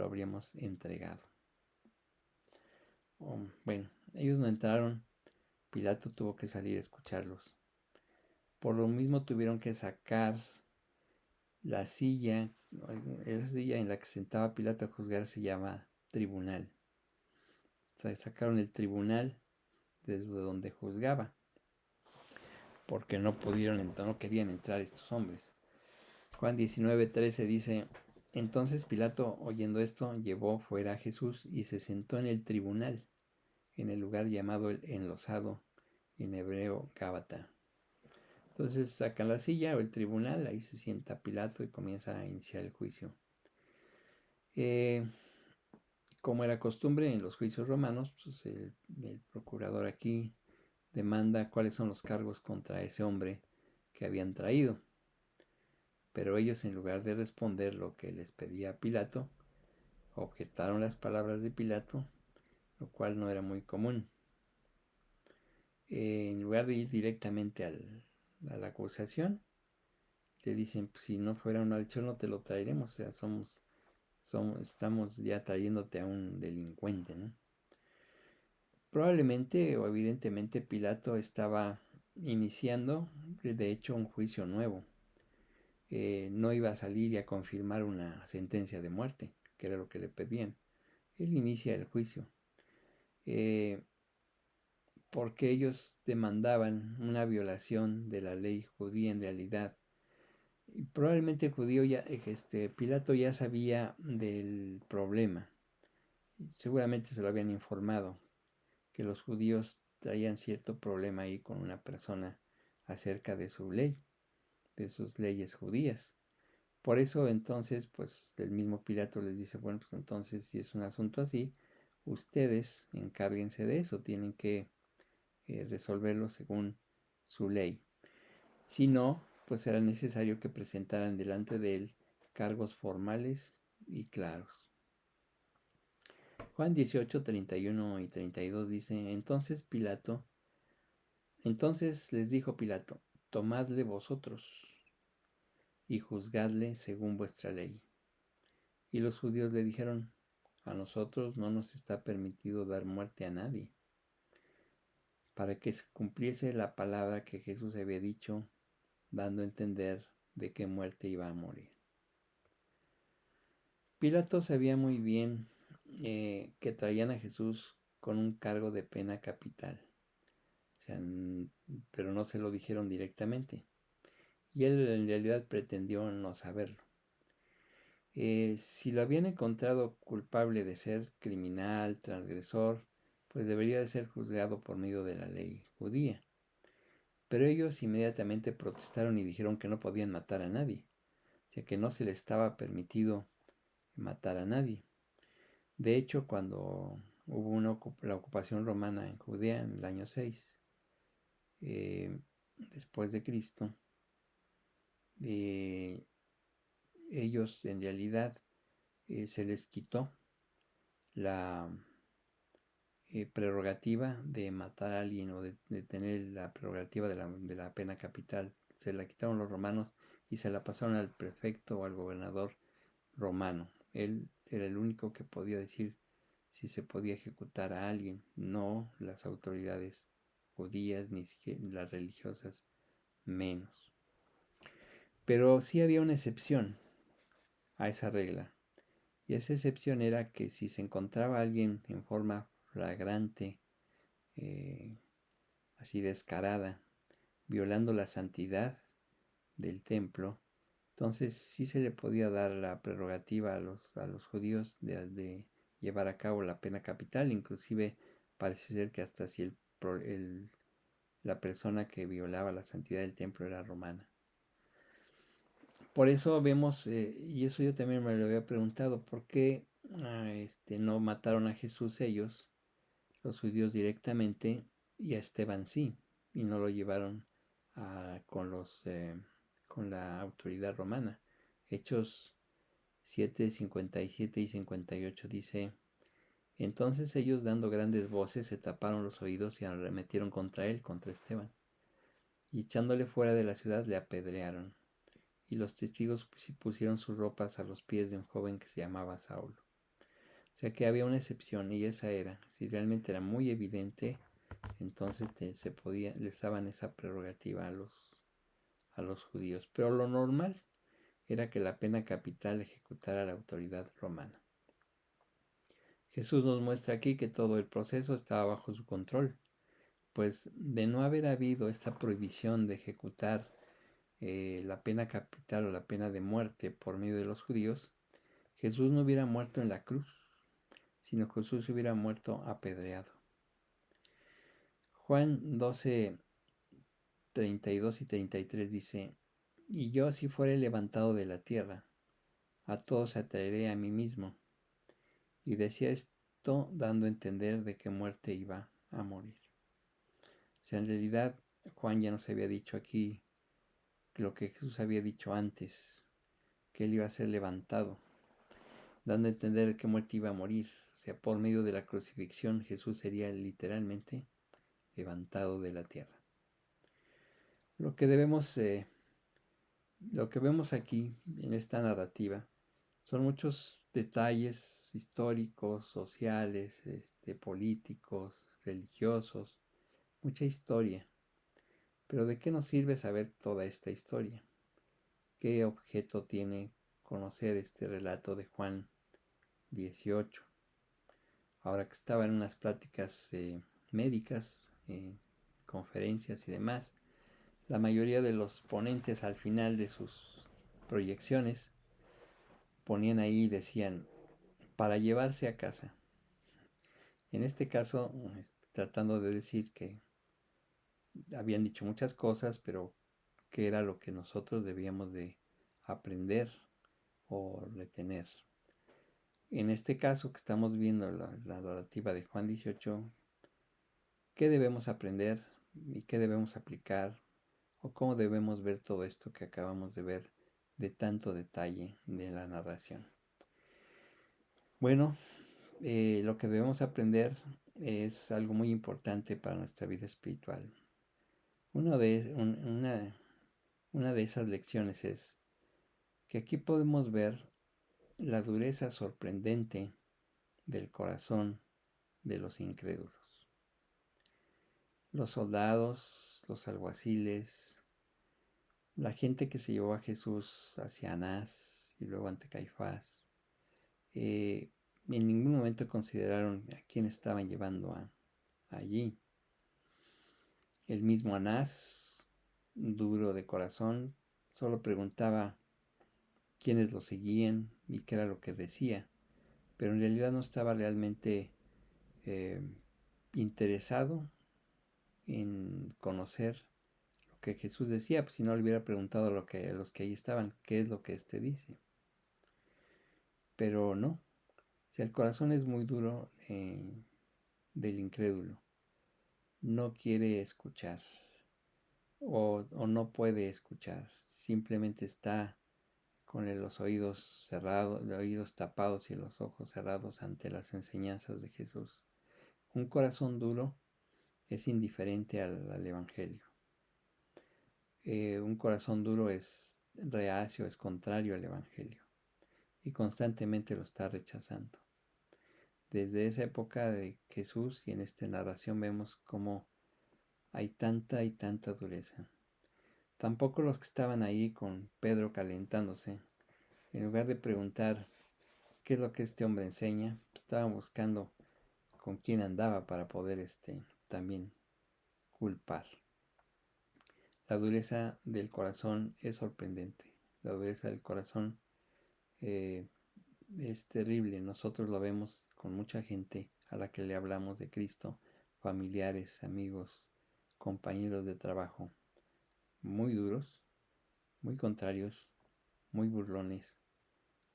habríamos entregado. Bueno, ellos no entraron. Pilato tuvo que salir a escucharlos. Por lo mismo tuvieron que sacar la silla. Esa silla en la que sentaba Pilato a juzgar se llama tribunal. O sea, sacaron el tribunal desde donde juzgaba, porque no querían entrar estos hombres. Juan 19:13 dice: entonces Pilato, oyendo esto, llevó fuera a Jesús y se sentó en el tribunal, en el lugar llamado el Enlosado, en hebreo Gábata. Entonces sacan la silla o el tribunal, ahí se sienta Pilato y comienza a iniciar el juicio. Como era costumbre en los juicios romanos, pues el procurador aquí demanda cuáles son los cargos contra ese hombre que habían traído. Pero ellos, en lugar de responder lo que les pedía Pilato, objetaron las palabras de Pilato, lo cual no era muy común. En lugar de ir directamente a la acusación, le dicen, pues, si no fuera un malhechor no te lo traeremos, o sea, estamos ya trayéndote a un delincuente, ¿no? Probablemente o evidentemente Pilato estaba iniciando, de hecho, un juicio nuevo. No iba a salir y a confirmar una sentencia de muerte, que era lo que le pedían. Él inicia el juicio. Porque ellos demandaban una violación de la ley judía en realidad. Y probablemente Pilato ya sabía del problema. Seguramente se lo habían informado, que los judíos traían cierto problema ahí con una persona acerca de su ley, de sus leyes judías. Por eso entonces, pues el mismo Pilato les dice, bueno, pues entonces si es un asunto así, ustedes encárguense de eso, tienen que resolverlo según su ley. Si no, pues será necesario que presentaran delante de él cargos formales y claros. Juan 18, 31 y 32 dice, entonces les dijo Pilato, tomadle vosotros y juzgadle según vuestra ley. Y los judíos le dijeron, a nosotros no nos está permitido dar muerte a nadie, para que se cumpliese la palabra que Jesús había dicho, dando a entender de qué muerte iba a morir. Pilato sabía muy bien que traían a Jesús con un cargo de pena capital, o sea, pero no se lo dijeron directamente, y él en realidad pretendió no saberlo. Si lo habían encontrado culpable de ser criminal, transgresor, pues debería de ser juzgado por medio de la ley judía. Pero ellos inmediatamente protestaron y dijeron que no podían matar a nadie, o sea que no se les estaba permitido matar a nadie. De hecho, cuando hubo la ocupación romana en Judea en el año 6, después de Cristo, ellos en realidad se les quitó la prerrogativa de matar a alguien o de tener la prerrogativa de la pena capital. Se la quitaron los romanos y se la pasaron al prefecto o al gobernador romano. Él era el único que podía decir si se podía ejecutar a alguien, no las autoridades judías ni siquiera las religiosas menos. Pero sí había una excepción a esa regla, y esa excepción era que si se encontraba a alguien en forma flagrante, así descarada, violando la santidad del templo, entonces sí se le podía dar la prerrogativa a los judíos de llevar a cabo la pena capital. Inclusive parece ser que hasta si la persona que violaba la santidad del templo era romana. Por eso vemos, y eso yo también me lo había preguntado, ¿por qué no mataron a Jesús ellos, los judíos directamente, y a Esteban sí, y no lo llevaron con la autoridad romana? Hechos 7, 57 y 58 dice, entonces ellos dando grandes voces se taparon los oídos y arremetieron contra él, contra Esteban, y echándole fuera de la ciudad le apedrearon. Y los testigos pusieron sus ropas a los pies de un joven que se llamaba Saulo. O sea que había una excepción, y esa era, si realmente era muy evidente, entonces les daban esa prerrogativa a los judíos. Pero lo normal era que la pena capital ejecutara la autoridad romana. Jesús nos muestra aquí que todo el proceso estaba bajo su control, pues de no haber habido esta prohibición de ejecutar la pena capital o la pena de muerte por medio de los judíos, Jesús no hubiera muerto en la cruz, sino Jesús hubiera muerto apedreado. Juan 12, 32 y 33 dice, y yo si fuere levantado de la tierra, a todos atraeré a mí mismo. Y decía esto dando a entender de qué muerte iba a morir. O sea, en realidad Juan ya nos había dicho aquí lo que Jesús había dicho antes, que él iba a ser levantado, dando a entender que muerte iba a morir. O sea, por medio de la crucifixión Jesús sería literalmente levantado de la tierra. Lo que vemos aquí en esta narrativa son muchos detalles históricos, sociales, políticos, religiosos, mucha historia. Pero ¿de qué nos sirve saber toda esta historia? ¿Qué objeto tiene conocer este relato de Juan 18? Ahora que estaba en unas pláticas médicas, conferencias y demás, la mayoría de los ponentes al final de sus proyecciones ponían ahí y decían, para llevarse a casa. En este caso, tratando de decir que habían dicho muchas cosas, pero que era lo que nosotros debíamos de aprender o retener. En este caso que estamos viendo la narrativa de Juan 18, ¿qué debemos aprender y qué debemos aplicar? ¿O cómo debemos ver todo esto que acabamos de ver de tanto detalle de la narración? Bueno, lo que debemos aprender es algo muy importante para nuestra vida espiritual. Una de esas lecciones es que aquí podemos ver la dureza sorprendente del corazón de los incrédulos. Los soldados, los alguaciles, la gente que se llevó a Jesús hacia Anás y luego ante Caifás, en ningún momento consideraron a quién estaban llevando allí. El mismo Anás, duro de corazón, solo preguntaba quiénes lo seguían y qué era lo que decía, pero en realidad no estaba realmente interesado en conocer lo que Jesús decía, pues si no le hubiera preguntado a los que ahí estaban, qué es lo que éste dice. Pero no, si el corazón es muy duro del incrédulo, no quiere escuchar o no puede escuchar, simplemente está con los oídos cerrados, los oídos tapados y los ojos cerrados ante las enseñanzas de Jesús. Un corazón duro es indiferente al Evangelio. Un corazón duro es reacio, es contrario al Evangelio y constantemente lo está rechazando. Desde esa época de Jesús y en esta narración vemos cómo hay tanta y tanta dureza. Tampoco los que estaban ahí con Pedro calentándose, en lugar de preguntar qué es lo que este hombre enseña, estaban buscando con quién andaba para poder también culpar. La dureza del corazón es sorprendente. La dureza del corazón es terrible. Nosotros lo vemos con mucha gente a la que le hablamos de Cristo, familiares, amigos, compañeros de trabajo, muy duros, muy contrarios, muy burlones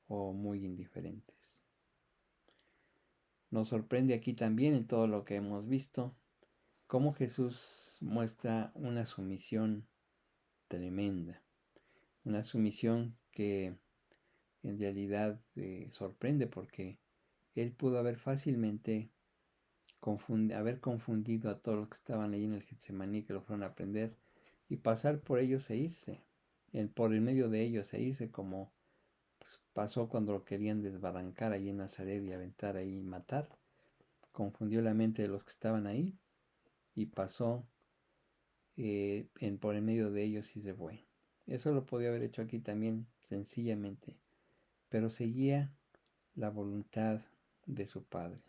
o muy indiferentes. Nos sorprende aquí también en todo lo que hemos visto cómo Jesús muestra una sumisión tremenda, una sumisión que en realidad sorprende porque él pudo haber fácilmente haber confundido a todos los que estaban ahí en el Getsemaní, que lo fueron a aprender, y pasar por ellos e irse, por el medio de ellos e irse, como pues, pasó cuando lo querían desbarrancar ahí en Nazaret y aventar ahí y matar. Confundió la mente de los que estaban ahí y pasó por el medio de ellos y se fue. Eso lo podía haber hecho aquí también, sencillamente, pero seguía la voluntad de su Padre.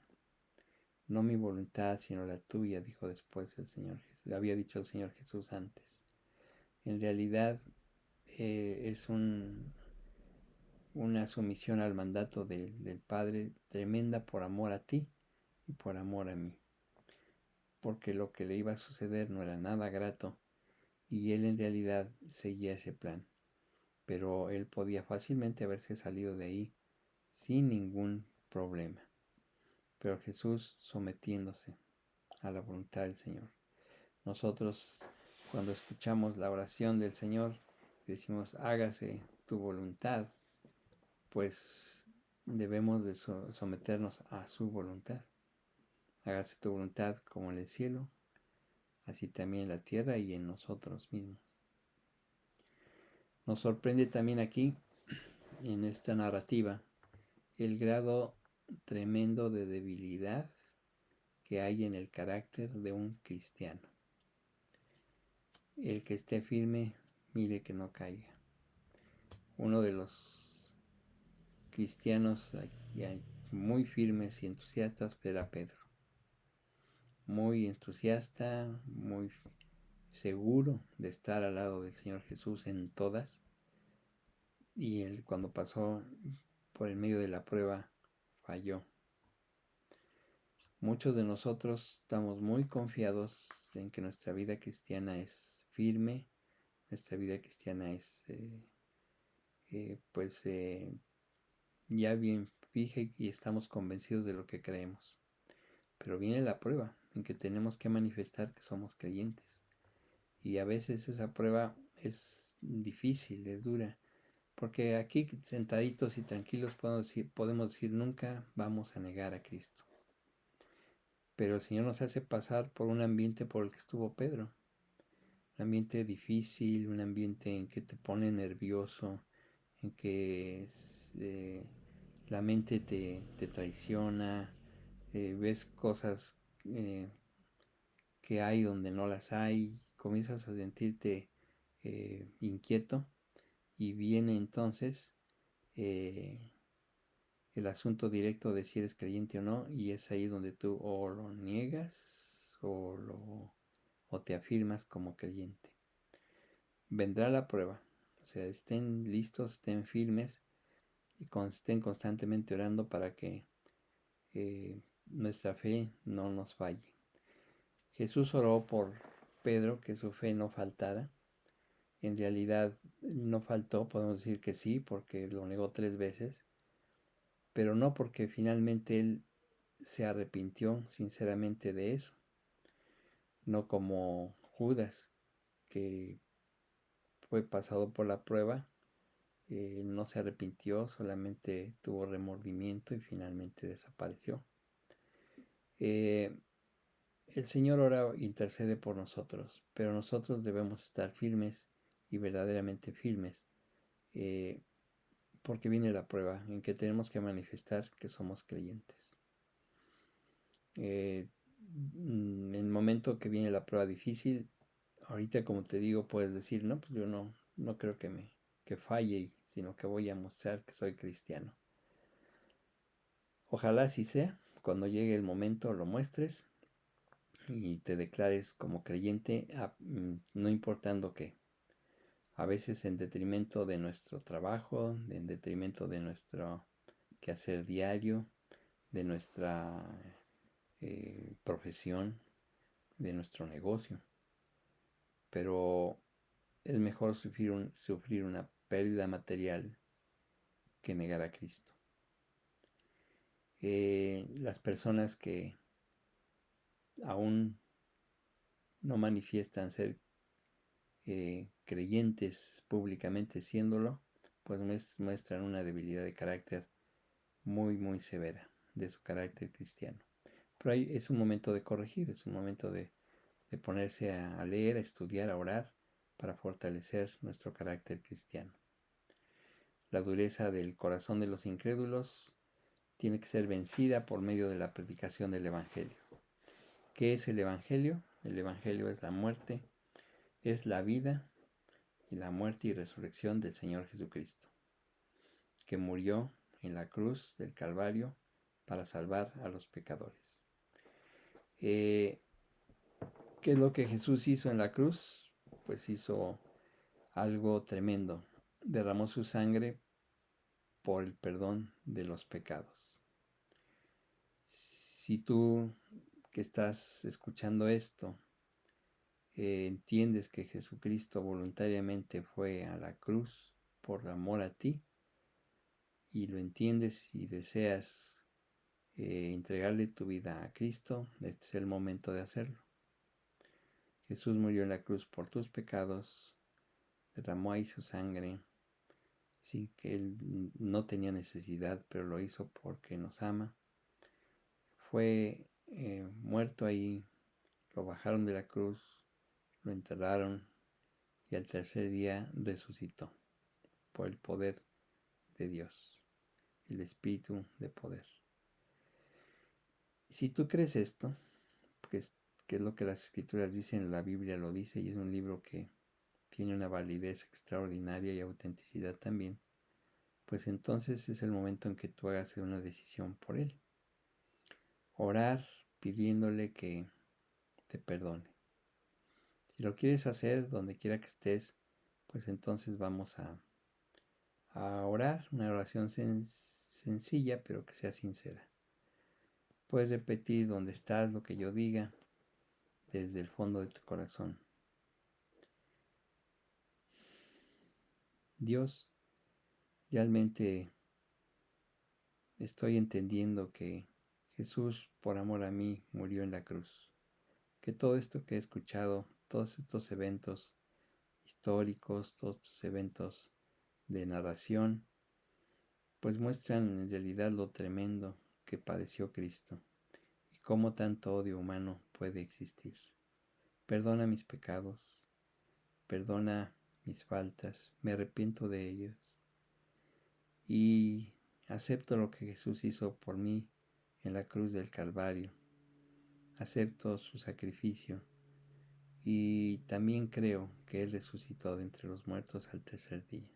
No mi voluntad, sino la tuya, dijo después el Señor Jesús. Había dicho el Señor Jesús antes. En realidad es una sumisión al mandato del Padre tremenda por amor a ti y por amor a mí. Porque lo que le iba a suceder no era nada grato y él en realidad seguía ese plan. Pero él podía fácilmente haberse salido de ahí sin ningún problema. Pero Jesús sometiéndose a la voluntad del Señor. Nosotros, cuando escuchamos la oración del Señor, decimos hágase tu voluntad, pues debemos de someternos a su voluntad. Hágase tu voluntad como en el cielo, así también en la tierra y en nosotros mismos. Nos sorprende también aquí, en esta narrativa, el grado tremendo de debilidad que hay en el carácter de un cristiano. El que esté firme, mire que no caiga. Uno de los cristianos muy firmes y entusiastas era Pedro. Muy entusiasta, muy seguro de estar al lado del Señor Jesús en todas. Y él, cuando pasó por el medio de la prueba, falló. Muchos de nosotros estamos muy confiados en que nuestra vida cristiana es firme, nuestra vida cristiana es ya bien fija y estamos convencidos de lo que creemos. Pero viene la prueba en que tenemos que manifestar que somos creyentes. Y a veces esa prueba es difícil, es dura. Porque aquí sentaditos y tranquilos podemos decir nunca vamos a negar a Cristo. Pero el Señor nos hace pasar por un ambiente por el que estuvo Pedro. Un ambiente difícil, un ambiente en que te pone nervioso, en que la mente te traiciona, ves cosas que hay donde no las hay, comienzas a sentirte inquieto y viene entonces el asunto directo de si eres creyente o no, y es ahí donde tú o lo niegas o te afirmas como creyente. Vendrá la prueba, o sea, estén listos, estén firmes y estén constantemente orando para que nuestra fe no nos falle. Jesús oró por Pedro que su fe no faltara. En realidad no faltó, podemos decir que sí, porque lo negó 3 veces, pero no porque finalmente él se arrepintió sinceramente de eso, no como Judas, que fue pasado por la prueba, no se arrepintió, solamente tuvo remordimiento y finalmente desapareció. El Señor ora, intercede por nosotros, pero nosotros debemos estar firmes y verdaderamente firmes, porque viene la prueba en que tenemos que manifestar que somos creyentes. En el momento que viene la prueba difícil, ahorita como te digo, puedes decir, no, pues yo no creo que falle, sino que voy a mostrar que soy cristiano. Ojalá así sea, cuando llegue el momento lo muestres y te declares como creyente, no importando qué. A veces en detrimento de nuestro trabajo, en detrimento de nuestro quehacer diario, de nuestra profesión, de nuestro negocio. Pero es mejor sufrir una pérdida material que negar a Cristo. Las personas que aún no manifiestan ser creyentes públicamente siéndolo, pues muestran una debilidad de carácter muy, muy severa de su carácter cristiano. Pero es un momento de corregir, es un momento de ponerse a leer, a estudiar, a orar para fortalecer nuestro carácter cristiano. La dureza del corazón de los incrédulos tiene que ser vencida por medio de la predicación del Evangelio. ¿Qué es el Evangelio? El Evangelio es la muerte, es la vida y la muerte y resurrección del Señor Jesucristo, que murió en la cruz del Calvario para salvar a los pecadores. ¿Qué es lo que Jesús hizo en la cruz? Pues hizo algo tremendo. Derramó su sangre por el perdón de los pecados. Si tú que estás escuchando esto entiendes que Jesucristo voluntariamente fue a la cruz por amor a ti y lo entiendes y deseas entregarle tu vida a Cristo, este es el momento de hacerlo. Jesús murió en la cruz por tus pecados, derramó ahí su sangre sin que Él no tenía necesidad, pero lo hizo porque nos ama. Fue muerto ahí, lo bajaron de la cruz, lo enterraron y al tercer día resucitó por el poder de Dios, el Espíritu de poder. Si tú crees esto, que es lo que las Escrituras dicen, la Biblia lo dice y es un libro que tiene una validez extraordinaria y autenticidad también, pues entonces es el momento en que tú hagas una decisión por Él. Orar pidiéndole que te perdone. Si lo quieres hacer donde quiera que estés, pues entonces vamos a orar, una oración sencilla, pero que sea sincera. Puedes repetir donde estás lo que yo diga desde el fondo de tu corazón. Dios, realmente estoy entendiendo que Jesús, por amor a mí, murió en la cruz. Que todo esto que he escuchado, todos estos eventos históricos, todos estos eventos de narración, pues muestran en realidad lo tremendo que padeció Cristo y cómo tanto odio humano puede existir. Perdona mis pecados, perdona mis faltas, me arrepiento de ellos y acepto lo que Jesús hizo por mí en la cruz del Calvario. Acepto su sacrificio y también creo que Él resucitó de entre los muertos al tercer día,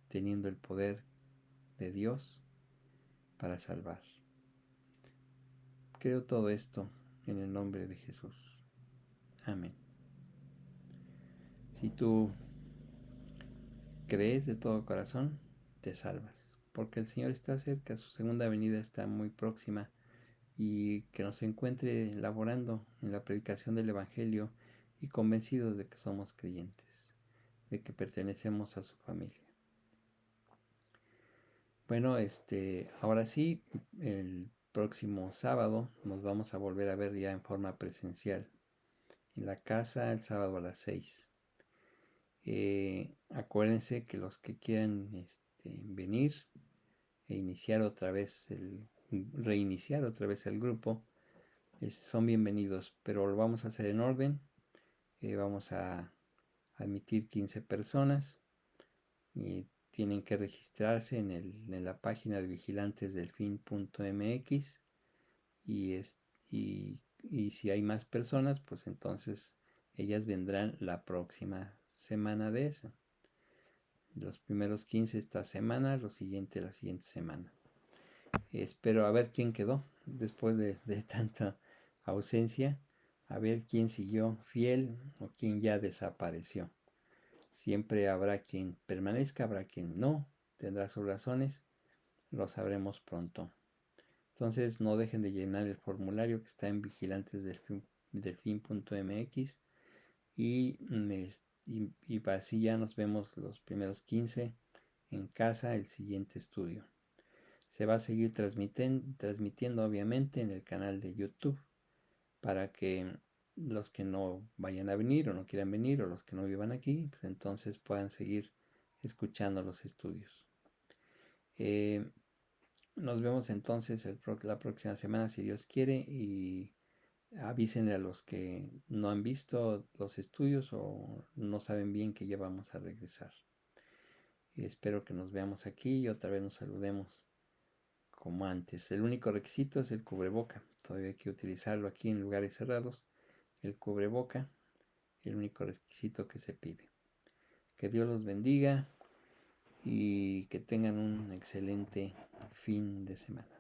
teniendo el poder de Dios para salvar. Creo todo esto en el nombre de Jesús. Amén. Si tú crees de todo corazón, te salvas, porque el Señor está cerca, su segunda venida está muy próxima y que nos encuentre laborando en la predicación del Evangelio y convencidos de que somos creyentes, de que pertenecemos a su familia. Bueno, ahora sí, el próximo sábado nos vamos a volver a ver ya en forma presencial en la casa el sábado a las 6. Acuérdense que los que quieran venir e reiniciar otra vez el grupo, son bienvenidos, pero lo vamos a hacer en orden. Vamos a admitir 15 personas y tienen que registrarse en la página de vigilantesdelfin.mx y si hay más personas, pues entonces ellas vendrán la próxima semana de eso. Los primeros 15 esta semana, los siguientes la siguiente semana. Espero a ver quién quedó después de tanta ausencia, a ver quién siguió fiel o quién ya desapareció. Siempre habrá quien permanezca, habrá quien no, tendrá sus razones, lo sabremos pronto. Entonces no dejen de llenar el formulario que está en vigilantesdelfin.mx y así ya nos vemos los primeros 15 en casa el siguiente estudio. Se va a seguir transmitiendo obviamente en el canal de YouTube para que los que no vayan a venir o no quieran venir o los que no vivan aquí, pues entonces puedan seguir escuchando los estudios. Nos vemos entonces la próxima semana si Dios quiere y avísenle a los que no han visto los estudios o no saben bien que ya vamos a regresar. Espero que nos veamos aquí y otra vez nos saludemos como antes. El único requisito es el cubreboca. Todavía hay que utilizarlo aquí en lugares cerrados. El cubreboca, el único requisito que se pide. Que Dios los bendiga y que tengan un excelente fin de semana.